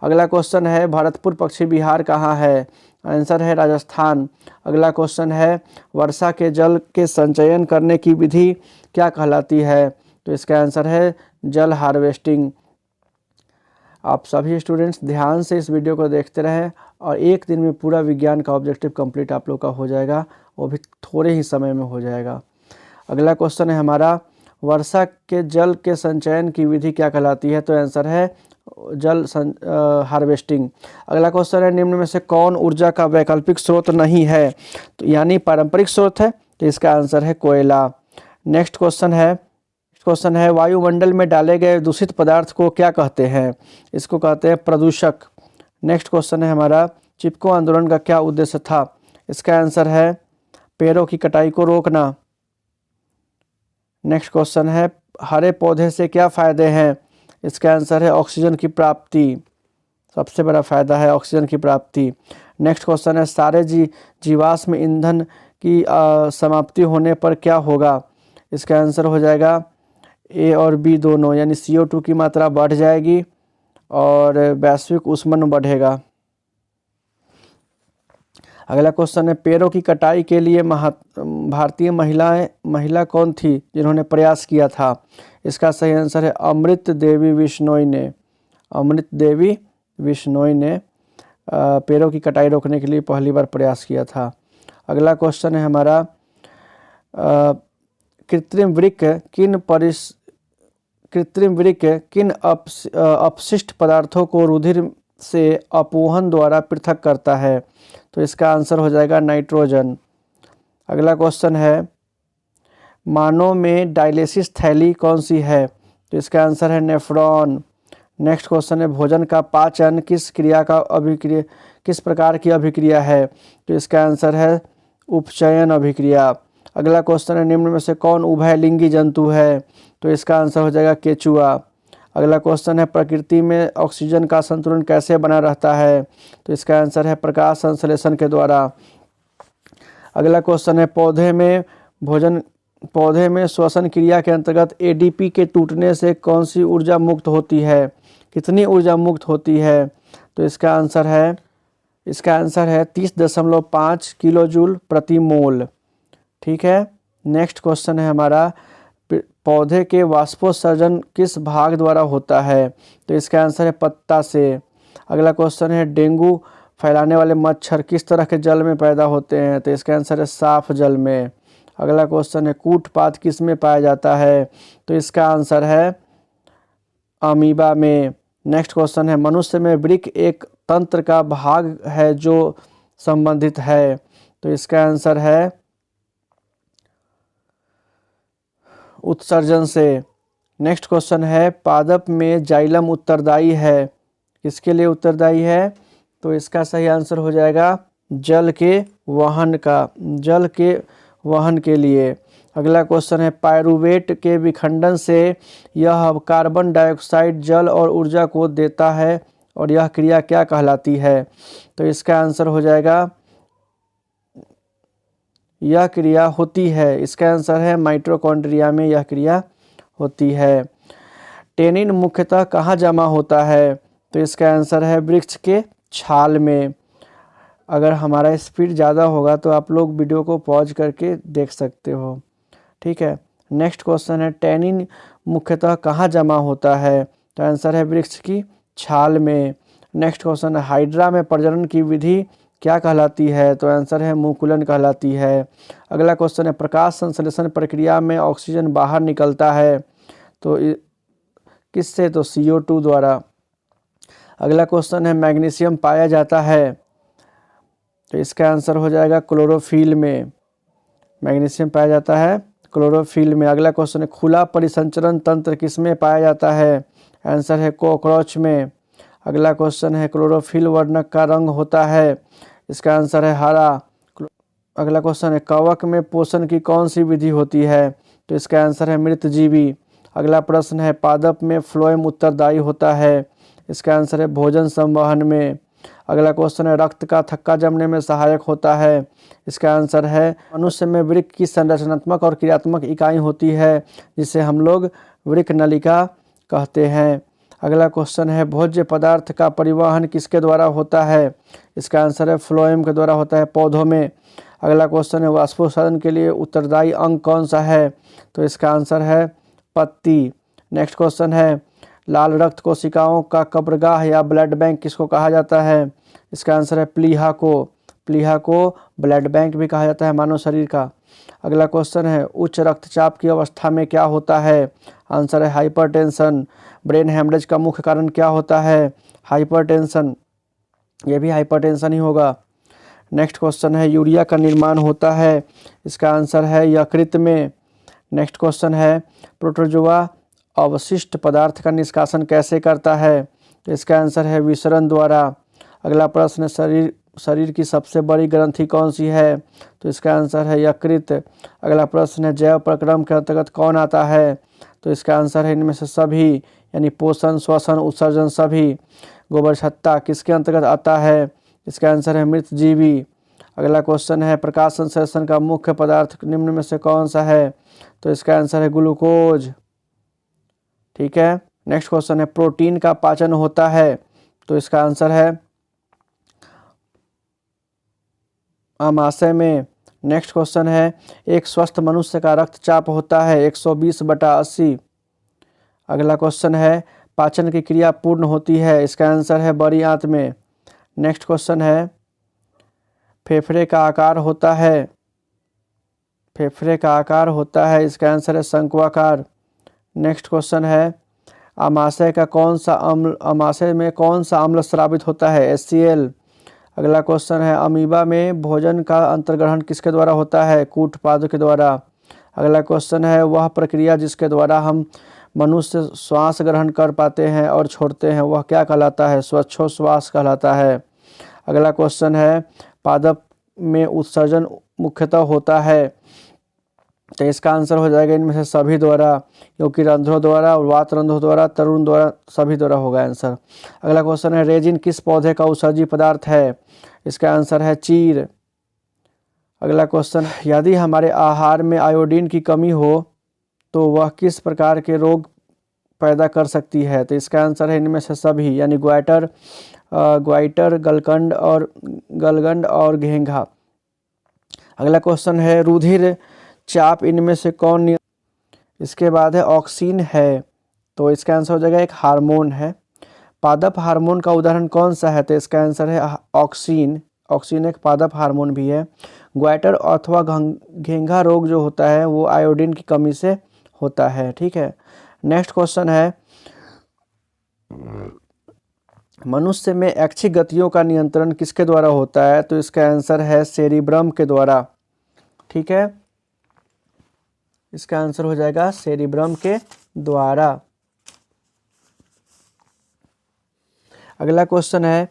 अगला क्वेश्चन है, भरतपुर पश्चिम बिहार कहाँ है? आंसर है राजस्थान। अगला क्वेश्चन है, वर्षा के जल के संचयन करने की विधि क्या कहलाती है? तो इसका आंसर है जल हार्वेस्टिंग। आप सभी स्टूडेंट्स ध्यान से इस वीडियो को देखते रहें और एक दिन में पूरा विज्ञान का ऑब्जेक्टिव कंप्लीट आप लोग का हो जाएगा, वो भी थोड़े ही समय में हो जाएगा। अगला क्वेश्चन है हमारा, वर्षा के जल के संचयन की विधि क्या कहलाती है? तो आंसर है जल हार्वेस्टिंग। अगला क्वेश्चन है, निम्न में से कौन ऊर्जा का वैकल्पिक स्रोत नहीं है? तो यानी पारंपरिक स्रोत है, तो इसका आंसर है कोयला। नेक्स्ट क्वेश्चन है, वायुमंडल में डाले गए दूषित पदार्थ को क्या कहते हैं? इसको कहते हैं प्रदूषक। नेक्स्ट क्वेश्चन है हमारा, चिपको आंदोलन का क्या उद्देश्य था? इसका आंसर है पेड़ों की कटाई को रोकना। नेक्स्ट क्वेश्चन है, हरे पौधे से क्या फ़ायदे हैं? इसका आंसर है ऑक्सीजन की प्राप्ति, सबसे बड़ा फ़ायदा है ऑक्सीजन की प्राप्ति। नेक्स्ट क्वेश्चन है, सारे जीवाश्म ईंधन की समाप्ति होने पर क्या होगा? इसका आंसर हो जाएगा ए और बी दोनों, यानी CO2 की मात्रा बढ़ जाएगी और वैश्विक ऊष्मन बढ़ेगा। अगला क्वेश्चन है, पेड़ों की कटाई के लिए भारतीय महिला कौन थी जिन्होंने प्रयास किया था? इसका सही आंसर है अमृत देवी बिश्नोई ने पेड़ों की कटाई रोकने के लिए पहली बार प्रयास किया था। अगला क्वेश्चन है हमारा, कृत्रिम वृक्क किन अपशिष्ट पदार्थों को रुधिर से अपोहन द्वारा पृथक करता है? तो इसका आंसर हो जाएगा नाइट्रोजन। अगला क्वेश्चन है, मानव में डायलिसिस थैली कौन सी है? तो इसका आंसर है नेफ्रॉन। नेक्स्ट क्वेश्चन है, भोजन का पाचन किस प्रकार की अभिक्रिया है? तो इसका आंसर है उपचयन अभिक्रिया। अगला क्वेश्चन है, निम्न में से कौन उभयलिंगी जंतु है? तो इसका आंसर हो जाएगा केचुआ। अगला क्वेश्चन है, प्रकृति में ऑक्सीजन का संतुलन कैसे बना रहता है? तो इसका आंसर है प्रकाश संश्लेषण के द्वारा। अगला क्वेश्चन है, पौधे में श्वसन क्रिया के अंतर्गत ADP के टूटने से कौन सी ऊर्जा मुक्त होती है? कितनी ऊर्जा मुक्त होती है? तो इसका आंसर है 30.5 किलो जूल प्रति मोल। ठीक है। नेक्स्ट क्वेश्चन है हमारा, पौधे के वाष्पोत्सर्जन किस भाग द्वारा होता है? तो इसका आंसर है पत्ता से। अगला क्वेश्चन है, डेंगू फैलाने वाले मच्छर किस तरह के जल में पैदा होते हैं? तो इसका आंसर है साफ जल में। अगला क्वेश्चन है, कूटपात किस में पाया जाता है? तो इसका आंसर है अमीबा में। नेक्स्ट क्वेश्चन है, मनुष्य में वृक्क एक तंत्र का भाग है जो संबंधित है, तो इसका आंसर है उत्सर्जन से। नेक्स्ट क्वेश्चन है, पादप में जाइलम उत्तरदायी है, किसके लिए उत्तरदायी है, तो इसका सही आंसर हो जाएगा जल के वहन के लिए। अगला क्वेश्चन है, पायरुवेट के विखंडन से यह कार्बन डाइऑक्साइड जल और ऊर्जा को देता है और यह क्रिया क्या कहलाती है, तो इसका आंसर हो जाएगा यह क्रिया होती है, इसका आंसर है माइटोकॉन्ड्रिया में यह क्रिया होती है। टेनिन मुख्यतः कहाँ जमा होता है, तो इसका आंसर है वृक्ष के छाल में। अगर हमारा स्पीड ज़्यादा होगा तो आप लोग वीडियो को पॉज करके देख सकते हो, ठीक है। नेक्स्ट क्वेश्चन है, टेनिन मुख्यतः कहाँ जमा होता है, तो आंसर है वृक्ष की छाल में। नेक्स्ट क्वेश्चन है, हाइड्रा में प्रजनन की विधि क्या कहलाती है, तो आंसर है मुकुलन कहलाती है। अगला क्वेश्चन है, प्रकाश संश्लेषण प्रक्रिया में ऑक्सीजन बाहर निकलता है, तो किससे, तो CO2 द्वारा। अगला क्वेश्चन है, मैग्नीशियम पाया जाता है, तो इसका आंसर हो जाएगा क्लोरोफिल में, मैग्नीशियम पाया जाता है क्लोरोफिल में। अगला क्वेश्चन है, खुला परिसंचरण तंत्र किसमें पाया जाता है, आंसर है कॉकरोच में। अगला क्वेश्चन है, क्लोरोफिल वर्णक का रंग होता है, इसका आंसर है हरा। अगला क्वेश्चन है, कवक में पोषण की कौन सी विधि होती है, तो इसका आंसर है मृतजीवी। अगला प्रश्न है, पादप में फ्लोएम उत्तरदायी होता है, इसका आंसर है भोजन संवहन में। अगला क्वेश्चन है, रक्त का थक्का जमने में सहायक होता है, इसका आंसर है मनुष्य में वृक्क की संरचनात्मक और क्रियात्मक इकाई होती है जिसे हम लोग वृक्क नलिका कहते हैं। अगला क्वेश्चन है, भोज्य पदार्थ का परिवहन किसके द्वारा होता है, इसका आंसर है फ्लोएम के द्वारा होता है पौधों में। अगला क्वेश्चन है, वाष्पोत्सर्जन के लिए उत्तरदायी अंग कौन सा है, तो इसका आंसर है पत्ती। नेक्स्ट क्वेश्चन है, लाल रक्त कोशिकाओं का कब्रगाह या ब्लड बैंक किसको कहा जाता है, इसका आंसर है प्लीहा को ब्लड बैंक भी कहा जाता है मानव शरीर का। अगला क्वेश्चन है, उच्च रक्तचाप की अवस्था में क्या होता है, आंसर है हाइपरटेंशन। ब्रेन हेमरेज का मुख्य कारण क्या होता है, हाइपरटेंशन, ये भी हाइपरटेंशन ही होगा। नेक्स्ट क्वेश्चन है, यूरिया का निर्माण होता है, इसका आंसर है यकृत में। नेक्स्ट क्वेश्चन है, प्रोटोजोआ अवशिष्ट पदार्थ का निष्कासन कैसे करता है, तो इसका आंसर है विसरण द्वारा। अगला प्रश्न, शरीर की सबसे बड़ी ग्रंथि कौन सी है, तो इसका आंसर है यकृत। अगला प्रश्न है, जैव प्रक्रम के अंतर्गत कौन आता है, तो इसका आंसर है इनमें से सभी, यानी पोषण, श्वसन, उत्सर्जन सभी। गोबर छत्ता किसके अंतर्गत आता है, इसका आंसर है मृतजीवी। अगला क्वेश्चन है, प्रकाश संश्लेषण का मुख्य पदार्थ निम्न में से कौन सा है, तो इसका आंसर है ग्लूकोज, ठीक है। नेक्स्ट क्वेश्चन है, प्रोटीन का पाचन होता है, तो इसका आंसर है आमाशय में। नेक्स्ट क्वेश्चन है, एक स्वस्थ मनुष्य का रक्तचाप होता है 120/80। अगला क्वेश्चन है, पाचन की क्रिया पूर्ण होती है, इसका आंसर है बड़ी आंत में। नेक्स्ट क्वेश्चन है, फेफड़े का आकार होता है, इसका आंसर है शंक्वाकार। नेक्स्ट क्वेश्चन है, आमाशय में कौन सा अम्ल स्रावित होता है, HCl। अगला क्वेश्चन है, अमीबा में भोजन का अंतर्ग्रहण किसके द्वारा होता है, कूटपाद के द्वारा। अगला क्वेश्चन है, वह प्रक्रिया जिसके द्वारा हम मनुष्य श्वास ग्रहण कर पाते हैं और छोड़ते हैं वह क्या कहलाता है, श्वासोच्छ्वास कहलाता है। अगला क्वेश्चन है, पादप में उत्सर्जन मुख्यतः होता है, तो इसका आंसर हो जाएगा इनमें से सभी द्वारा, क्योंकि रंध्रों द्वारा, वात रंध्रों द्वारा, तरुण द्वारा, सभी द्वारा होगा आंसर। अगला क्वेश्चन है, रेजिन किस पौधे का उत्सर्जी पदार्थ है, इसका आंसर है चीर। अगला क्वेश्चन, यदि हमारे आहार में आयोडीन की कमी हो तो वह किस प्रकार के रोग पैदा कर सकती है, तो इसका आंसर है इनमें से सभी, यानी ग्वाइटर, गलगंड और घेंघा। अगला क्वेश्चन है, रुधिर चाप इनमें से कौन, इसके बाद है ऑक्सीन है, तो इसका आंसर हो जाएगा एक हार्मोन है। पादप हार्मोन का उदाहरण कौन सा है, तो इसका आंसर है ऑक्सीन एक पादप हार्मोन भी है। ग्वाइटर अथवा घेंघा रोग जो होता है वो आयोडीन की कमी से होता है, ठीक है। नेक्स्ट क्वेश्चन है, मनुष्य में ऐच्छिक गतियों का नियंत्रण किसके द्वारा होता है? तो इसका आंसर है सेरिब्रम के द्वारा। ठीक है, इसका आंसर हो जाएगा सेरिब्रम के द्वारा। अगला क्वेश्चन है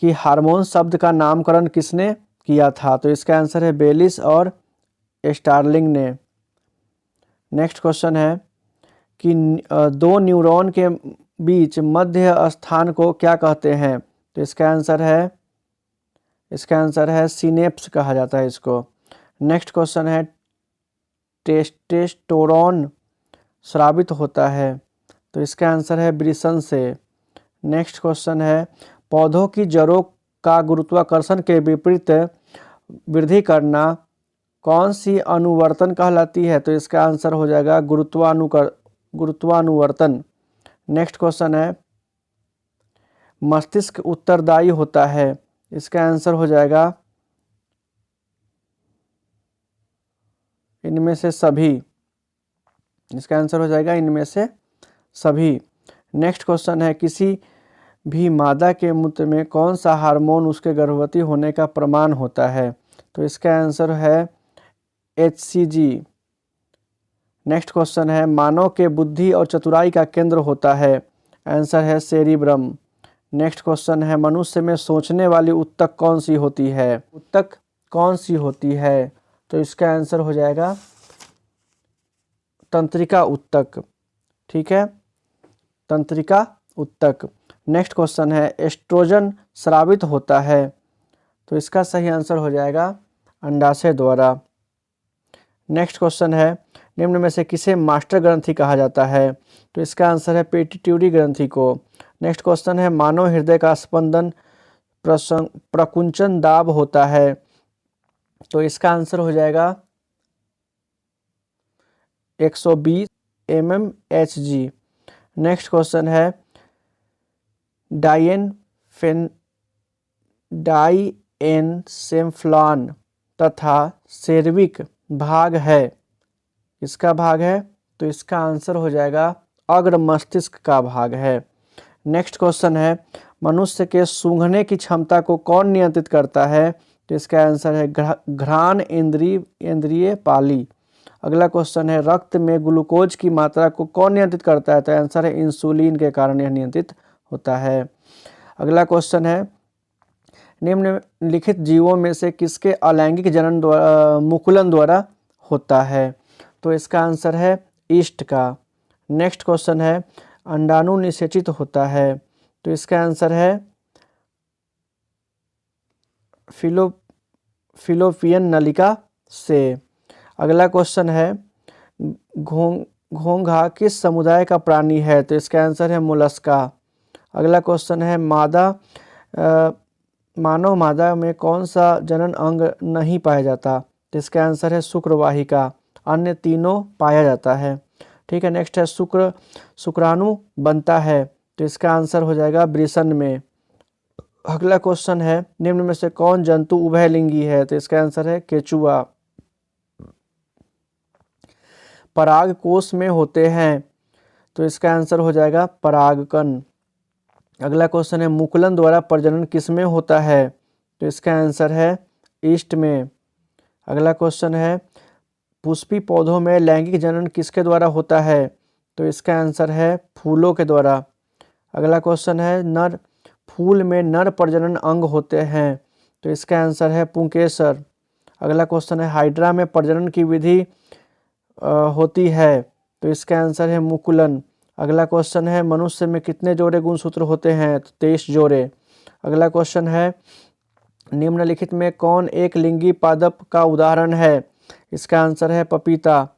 कि हार्मोन शब्द का नामकरण किसने किया था? तो इसका आंसर है बेलिस और स्टार्लिंग ने। नेक्स्ट क्वेश्चन है कि दो न्यूरॉन के बीच मध्य स्थान को क्या कहते हैं? तो इसका आंसर है सिनेप्स कहा जाता है इसको। नेक्स्ट क्वेश्चन है टेस्टोस्टेरोन स्रावित होता है? तो इसका आंसर है वृषण से। नेक्स्ट क्वेश्चन है पौधों की जड़ों का गुरुत्वाकर्षण के विपरीत वृद्धि करना कौन सी अनुवर्तन कहलाती है? तो इसका आंसर हो जाएगा गुरुत्वानुवर्तन। नेक्स्ट क्वेश्चन है मस्तिष्क उत्तरदायी होता है? इसका आंसर हो जाएगा इनमें से सभी। इसका आंसर हो जाएगा इनमें से सभी। नेक्स्ट क्वेश्चन है किसी भी मादा के मूत्र में कौन सा हार्मोन उसके गर्भवती होने का प्रमाण होता है? तो इसका आंसर है HCG। नेक्स्ट क्वेश्चन है मानव के बुद्धि और चतुराई का केंद्र होता है? आंसर है सेरिब्रम। नेक्स्ट क्वेश्चन है मनुष्य में सोचने वाली उत्तक कौन सी होती है? उत्तक कौन सी होती है? तो इसका आंसर हो जाएगा तंत्रिका उत्तक। ठीक है, तंत्रिका उत्तक। नेक्स्ट क्वेश्चन है एस्ट्रोजन स्रावित होता है? तो इसका सही आंसर हो जाएगा अंडाशय द्वारा। नेक्स्ट क्वेश्चन है निम्न में से किसे मास्टर ग्रंथि कहा जाता है? तो इसका आंसर है पिट्यूटरी ग्रंथि को। नेक्स्ट क्वेश्चन है मानव हृदय का स्पंदन प्रकुंचन दाब होता है? तो इसका आंसर हो जाएगा 120 mmHg। नेक्स्ट क्वेश्चन है डाइएनसेफ्लॉन तथा सेर्विक भाग है? इसका भाग है? तो इसका आंसर हो जाएगा अग्र मस्तिष्क का भाग है। नेक्स्ट क्वेश्चन है मनुष्य के सूंघने की क्षमता को कौन नियंत्रित करता है? तो इसका आंसर है घ्राण इंद्रिय पाली। अगला क्वेश्चन है रक्त में ग्लूकोज की मात्रा को कौन नियंत्रित करता है? तो आंसर है इंसुलिन के कारण यह नियंत्रित होता है। अगला क्वेश्चन है निम्नलिखित जीवों में से किसके अलैंगिक जनन मुकुलन द्वारा होता है? तो इसका आंसर है ईस्ट का। नेक्स्ट क्वेश्चन है अंडाणु निषेचित होता है? तो इसका आंसर है फिलोपियन नलिका से। अगला क्वेश्चन है घोंघा किस समुदाय का प्राणी है? तो इसका आंसर है मोलस्का। अगला क्वेश्चन है मानव मादा में कौन सा जनन अंग नहीं पाया जाता? तो इसका आंसर है शुक्रवाहिका। अन्य तीनों पाया जाता है। ठीक है, नेक्स्ट है शुक्राणु बनता है? तो इसका आंसर हो जाएगा वृषण में। अगला क्वेश्चन है निम्न में से कौन जंतु उभयलिंगी है? तो इसका आंसर है केचुआ। पराग कोश में होते हैं? तो इसका आंसर हो जाएगा परागकण। अगला क्वेश्चन है मुकुलन द्वारा प्रजनन किसमें होता है? तो इसका आंसर है ईस्ट में। अगला क्वेश्चन है पुष्पी पौधों में लैंगिक जनन किसके द्वारा होता है? तो इसका आंसर है फूलों के द्वारा। अगला क्वेश्चन है फूल में नर प्रजनन अंग होते हैं? तो इसका आंसर है पुंकेसर। अगला क्वेश्चन है हाइड्रा में प्रजनन की विधि होती है? तो इसका आंसर है मुकुलन। अगला क्वेश्चन है मनुष्य में कितने जोड़े गुणसूत्र होते हैं? तो 23 जोड़े। अगला क्वेश्चन है निम्नलिखित में कौन एक लिंगी पादप का उदाहरण है? इसका आंसर है पपीता।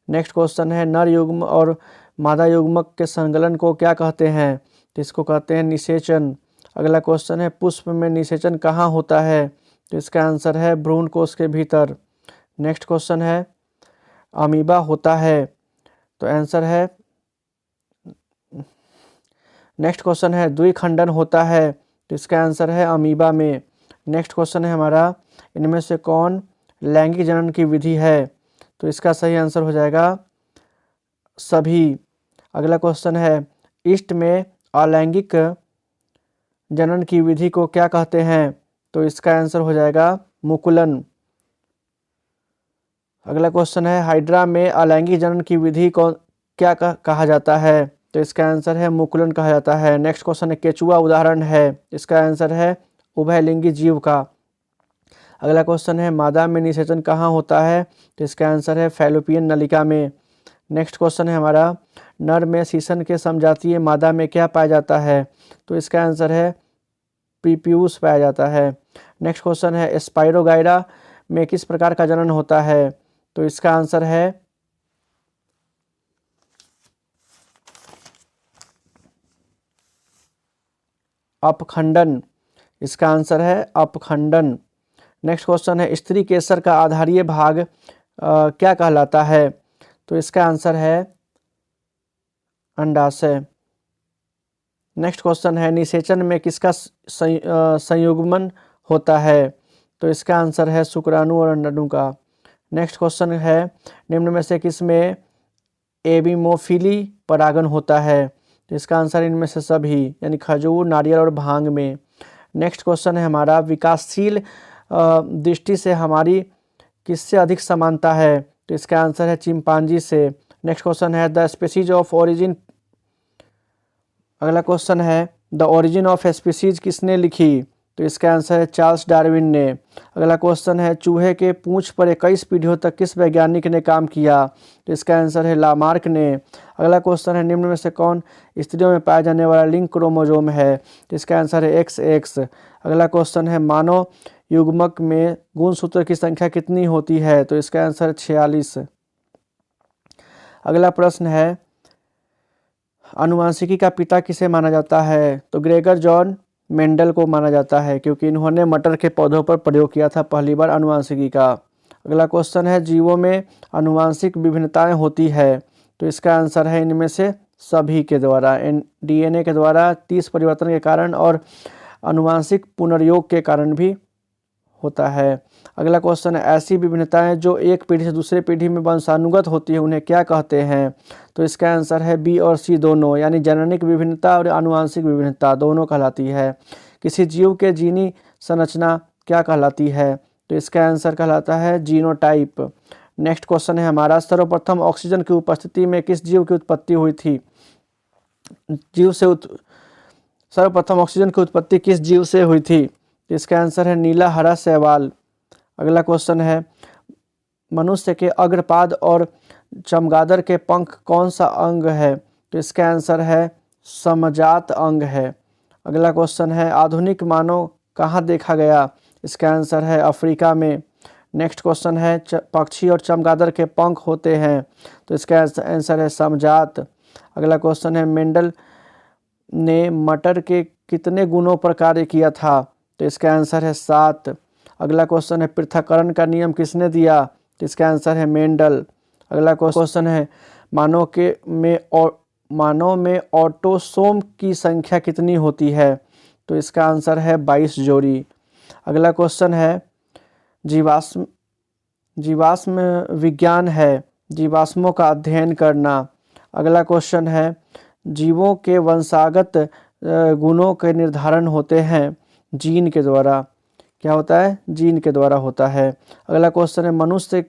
नेक्स्ट क्वेश्चन है नर युग्म और मादा युग्मक के संकलन को क्या कहते हैं? तो इसको कहते हैं निषेचन। अगला क्वेश्चन है पुष्प में निषेचन कहाँ होता है? तो इसका आंसर है भ्रूण कोश के भीतर। नेक्स्ट क्वेश्चन है अमीबा होता है? तो आंसर है नेक्स्ट क्वेश्चन है द्विखंडन होता है? तो इसका आंसर है अमीबा में। नेक्स्ट क्वेश्चन है हमारा इनमें से कौन लैंगिक जनन की विधि है? तो इसका सही आंसर हो जाएगा सभी। अगला क्वेश्चन है ईस्ट में अलैंगिक जनन की विधि को क्या कहते हैं? तो इसका आंसर हो जाएगा मुकुलन। अगला क्वेश्चन है हाइड्रा में अलैंगिक जनन की विधि को क्या कहा जाता है? तो इसका आंसर है मुकुलन कहा जाता है। नेक्स्ट क्वेश्चन है केचुआ उदाहरण है, इसका आंसर है उभयलिंगी जीव का। अगला क्वेश्चन है मादा में निषेचन कहाँ होता है? तो इसका आंसर है फैलोपियन नलिका में। नेक्स्ट क्वेश्चन है हमारा नर में शीशन के समजातीय मादा में क्या पाया जाता है? तो इसका आंसर है प्रीप्यूस पाया जाता है। नेक्स्ट क्वेश्चन है स्पाइरोगाइरा में किस प्रकार का जनन होता है? तो इसका आंसर है अपखंडन। इसका आंसर है अपखंडन। नेक्स्ट क्वेश्चन है स्त्री केसर का आधारीय भाग क्या कहलाता है? तो इसका आंसर है अंडाशय। नेक्स्ट क्वेश्चन है निषेचन में किसका संयुग्मन होता है? तो इसका आंसर है शुक्राणु और अंडाणु का। नेक्स्ट क्वेश्चन है निम्न में से किस में एबिमोफिली परागण होता है? तो इसका आंसर इनमें से सभी, यानी खजूर, नारियल और भांग में। नेक्स्ट क्वेश्चन है हमारा विकासशील दृष्टि से हमारी किससे अधिक समानता है? तो इसका आंसर है चिंपांजी से। नेक्स्ट क्वेश्चन है द स्पीसीज ऑफ ओरिजिन। अगला क्वेश्चन है द ओरिजिन ऑफ स्पीसीज किसने लिखी? तो इसका आंसर है चार्ल्स डार्विन ने। अगला क्वेश्चन है चूहे के पूंछ पर 21 पीढ़ियों तक किस वैज्ञानिक ने काम किया? तो इसका आंसर है लामार्क ने। अगला क्वेश्चन है निम्न में से कौन स्त्रियों में पाया जाने वाला लिंक क्रोमोजोम है? तो इसका आंसर है XX। अगला क्वेश्चन है मानव युग्मक में गुणसूत्र की संख्या कितनी होती है? तो इसका आंसर है 46। अगला प्रश्न है आनुवांशिकी का पिता किसे माना जाता है? तो ग्रेगर जॉन मेंडल को माना जाता है, क्योंकि इन्होंने मटर के पौधों पर प्रयोग किया था पहली बार आनुवांशिकी का। अगला क्वेश्चन है जीवों में आनुवांशिक विभिन्नताएं होती है? तो इसका आंसर है इनमें से सभी के द्वारा, DNA के द्वारा 30 परिवर्तन के कारण और आनुवांशिक पुनर्योग के कारण भी होता है। अगला क्वेश्चन है ऐसी विभिन्नताएं जो एक पीढ़ी से दूसरे पीढ़ी में वंशानुगत होती है उन्हें क्या कहते हैं? तो इसका आंसर है B और C दोनों, यानी जननिक विभिन्नता और आनुवांशिक विभिन्नता दोनों कहलाती है। किसी जीव के जीनी संरचना क्या कहलाती है? तो इसका आंसर कहलाता है जीनोटाइप। नेक्स्ट क्वेश्चन है हमारा सर्वप्रथम ऑक्सीजन की उपस्थिति में किस जीव की उत्पत्ति हुई थी? सर्वप्रथम ऑक्सीजन की उत्पत्ति किस जीव से हुई थी? तो इसका आंसर है नीला हरा शैवाल। अगला क्वेश्चन है मनुष्य के अग्रपाद और चमगादड़ के पंख कौन सा अंग है? तो इसका आंसर है समजात अंग है। अगला क्वेश्चन है आधुनिक मानव कहाँ देखा गया? इसका आंसर है अफ्रीका में। नेक्स्ट क्वेश्चन है पक्षी और चमगादड़ के पंख होते हैं, तो इसका आंसर है समजात। अगला क्वेश्चन है मेंडल ने मटर के कितने गुणों पर कार्य किया था? तो इसका आंसर है 7। अगला क्वेश्चन है पृथक्करण का नियम किसने दिया? तो इसका आंसर है मेंडल। अगला क्वेश्चन है मानव में ऑटोसोम की संख्या कितनी होती है? तो इसका आंसर है 22 जोड़ी। अगला क्वेश्चन है जीवाश्म विज्ञान है जीवाश्मों का अध्ययन करना। अगला क्वेश्चन है जीवों के वंशागत गुणों के निर्धारण होते हैं जीन के द्वारा। क्या होता है? जीन के द्वारा होता है। अगला क्वेश्चन है मनुष्य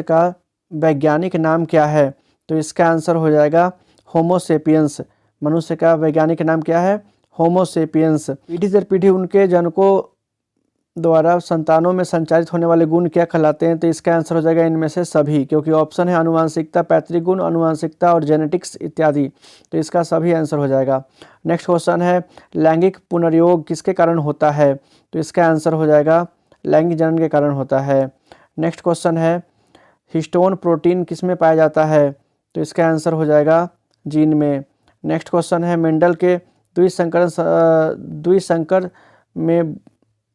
का वैज्ञानिक नाम क्या है? तो इसका आंसर हो जाएगा होमोसेपियंस। मनुष्य का वैज्ञानिक नाम क्या है? होमोसेपियंस। पीढ़ी दर पीढ़ी उनके जनकों द्वारा संतानों में संचारित होने वाले गुण क्या कहलाते हैं? तो इसका आंसर हो जाएगा इनमें से सभी, क्योंकि ऑप्शन है आनुवांशिकता, पैतृक गुण, आनुवांशिकता और जेनेटिक्स इत्यादि, तो इसका सभी आंसर हो जाएगा। नेक्स्ट क्वेश्चन है लैंगिक पुनर्योग किसके कारण होता है? तो इसका आंसर हो जाएगा लैंगिक जनन के कारण होता है। नेक्स्ट क्वेश्चन है हिस्टोन प्रोटीन किस में पाया जाता है? तो इसका आंसर हो जाएगा जीन में। नेक्स्ट क्वेश्चन है मेंडल के द्विसंकर में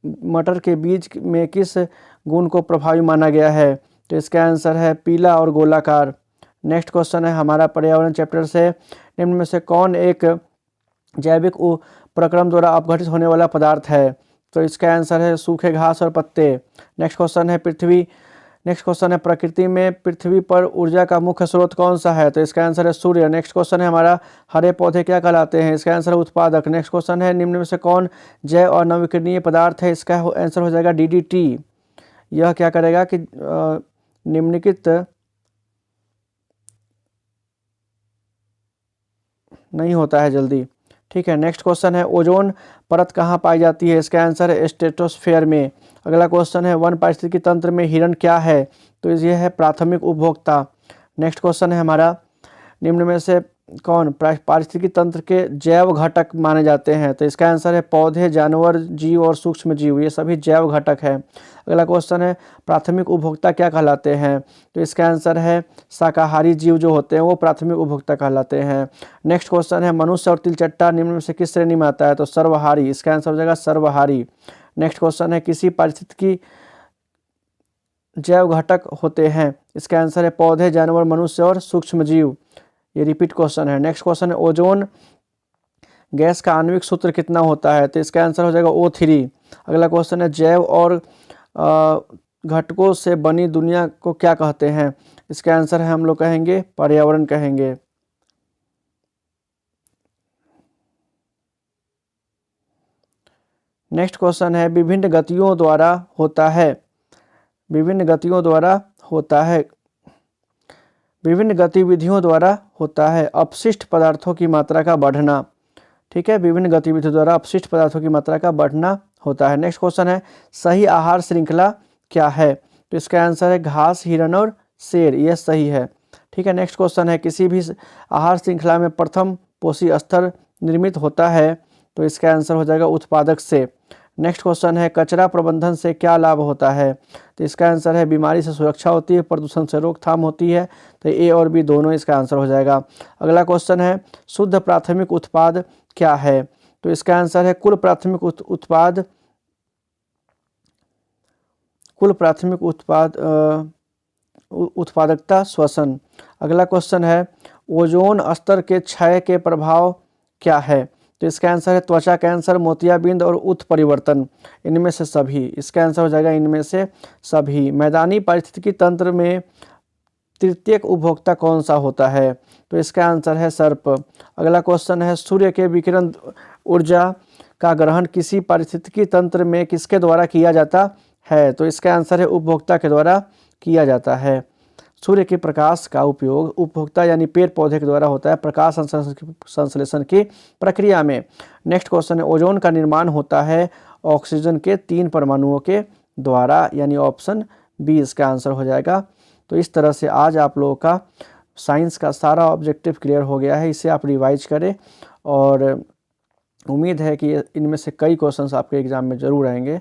मटर के बीज में किस गुण को प्रभावी माना गया है? तो इसका आंसर है पीला और गोलाकार। नेक्स्ट क्वेश्चन है हमारा पर्यावरण चैप्टर से निम्न में से कौन एक जैविक प्रक्रम द्वारा अपघटित होने वाला पदार्थ है? तो इसका आंसर है सूखे घास और पत्ते। नेक्स्ट क्वेश्चन है प्रकृति में पृथ्वी पर ऊर्जा का मुख्य स्रोत कौन सा है? तो इसका आंसर है सूर्य। नेक्स्ट क्वेश्चन है हमारा हरे पौधे क्या कहलाते हैं? इसका आंसर है उत्पादक। नेक्स्ट क्वेश्चन है निम्न में से कौन जैव और नवीकरणीय पदार्थ है? इसका आंसर हो जाएगा डीडीटी। यह क्या करेगा कि निम्नलिखित नहीं होता है जल्दी। ठीक है, नेक्स्ट क्वेश्चन है ओजोन परत कहाँ पाई जाती है? इसका आंसर है स्ट्रेटोस्फेयर में। अगला क्वेश्चन है वन पारिस्थितिकी तंत्र में हिरण क्या है? तो ये है प्राथमिक उपभोक्ता। नेक्स्ट क्वेश्चन है हमारा निम्न में से कौन पारिस्थितिकी तंत्र के जैव घटक माने जाते हैं? तो इसका आंसर है पौधे, जानवर, जीव और सूक्ष्म जीव, ये सभी जैव घटक है। अगला क्वेश्चन है प्राथमिक उपभोक्ता क्या कहलाते हैं? तो इसका आंसर है शाकाहारी जीव जो होते हैं वो प्राथमिक उपभोक्ता कहलाते हैं। नेक्स्ट क्वेश्चन है मनुष्य और तिलचट्टा निम्न में से किस श्रेणी में आता है? तो सर्वहारी। इसका आंसर हो जाएगा सर्वहारी। नेक्स्ट क्वेश्चन है किसी पारिस्थितिकी जैव घटक होते हैं? इसका आंसर है पौधे, जानवर, मनुष्य और सूक्ष्म जीव। ये रिपीट क्वेश्चन है। नेक्स्ट क्वेश्चन है ओजोन गैस का आणविक सूत्र कितना होता है? तो इसका आंसर हो जाएगा O3। अगला क्वेश्चन है जैव और घटकों से बनी दुनिया को क्या कहते हैं? इसका आंसर है हम लोग कहेंगे पर्यावरण कहेंगे। नेक्स्ट क्वेश्चन है विभिन्न गतियों द्वारा होता है विभिन्न गतिविधियों द्वारा होता है अपशिष्ट पदार्थों की मात्रा का बढ़ना। ठीक है, विभिन्न गतिविधियों द्वारा अपशिष्ट पदार्थों की मात्रा का बढ़ना होता है। नेक्स्ट क्वेश्चन है सही आहार श्रृंखला क्या है? तो इसका आंसर है घास, हिरण और शेर, यह सही है। ठीक है, नेक्स्ट क्वेश्चन है किसी भी आहार श्रृंखला में प्रथम पोषी स्तर निर्मित होता है? तो इसका आंसर हो जाएगा उत्पादक से। नेक्स्ट क्वेश्चन है कचरा प्रबंधन से क्या लाभ होता है? तो इसका आंसर है बीमारी से सुरक्षा होती है, प्रदूषण से रोकथाम होती है। तो ए और बी दोनों इसका आंसर हो जाएगा। अगला क्वेश्चन है शुद्ध प्राथमिक उत्पाद क्या है? तो इसका आंसर है कुल प्राथमिक उत्पादकता श्वसन। अगला क्वेश्चन है ओजोन स्तर के क्षय के प्रभाव क्या है? तो इसका आंसर है त्वचा कैंसर, मोतियाबिंद और उत्परिवर्तन, इनमें से सभी। इसका आंसर हो जाएगा इनमें से सभी। मैदानी पारिस्थितिकी तंत्र में तृतीयक उपभोक्ता कौन सा होता है? तो इसका आंसर है सर्प। अगला क्वेश्चन है सूर्य के विकिरण ऊर्जा का ग्रहण किसी पारिस्थितिकी तंत्र में किसके द्वारा किया जाता है? तो इसका आंसर है उपभोक्ता के द्वारा किया जाता है। सूर्य के प्रकाश का उपयोग उपभोक्ता यानी पेड़ पौधे के द्वारा होता है प्रकाश संश्लेषण की प्रक्रिया में। नेक्स्ट क्वेश्चन है ओजोन का निर्माण होता है ऑक्सीजन के 3 परमाणुओं के द्वारा, यानी ऑप्शन बी इसका आंसर हो जाएगा। तो इस तरह से आज आप लोगों का साइंस का सारा ऑब्जेक्टिव क्लियर हो गया है। इसे आप रिवाइज करें और उम्मीद है कि इनमें से कई क्वेश्चंस आपके एग्जाम में ज़रूर आएंगे।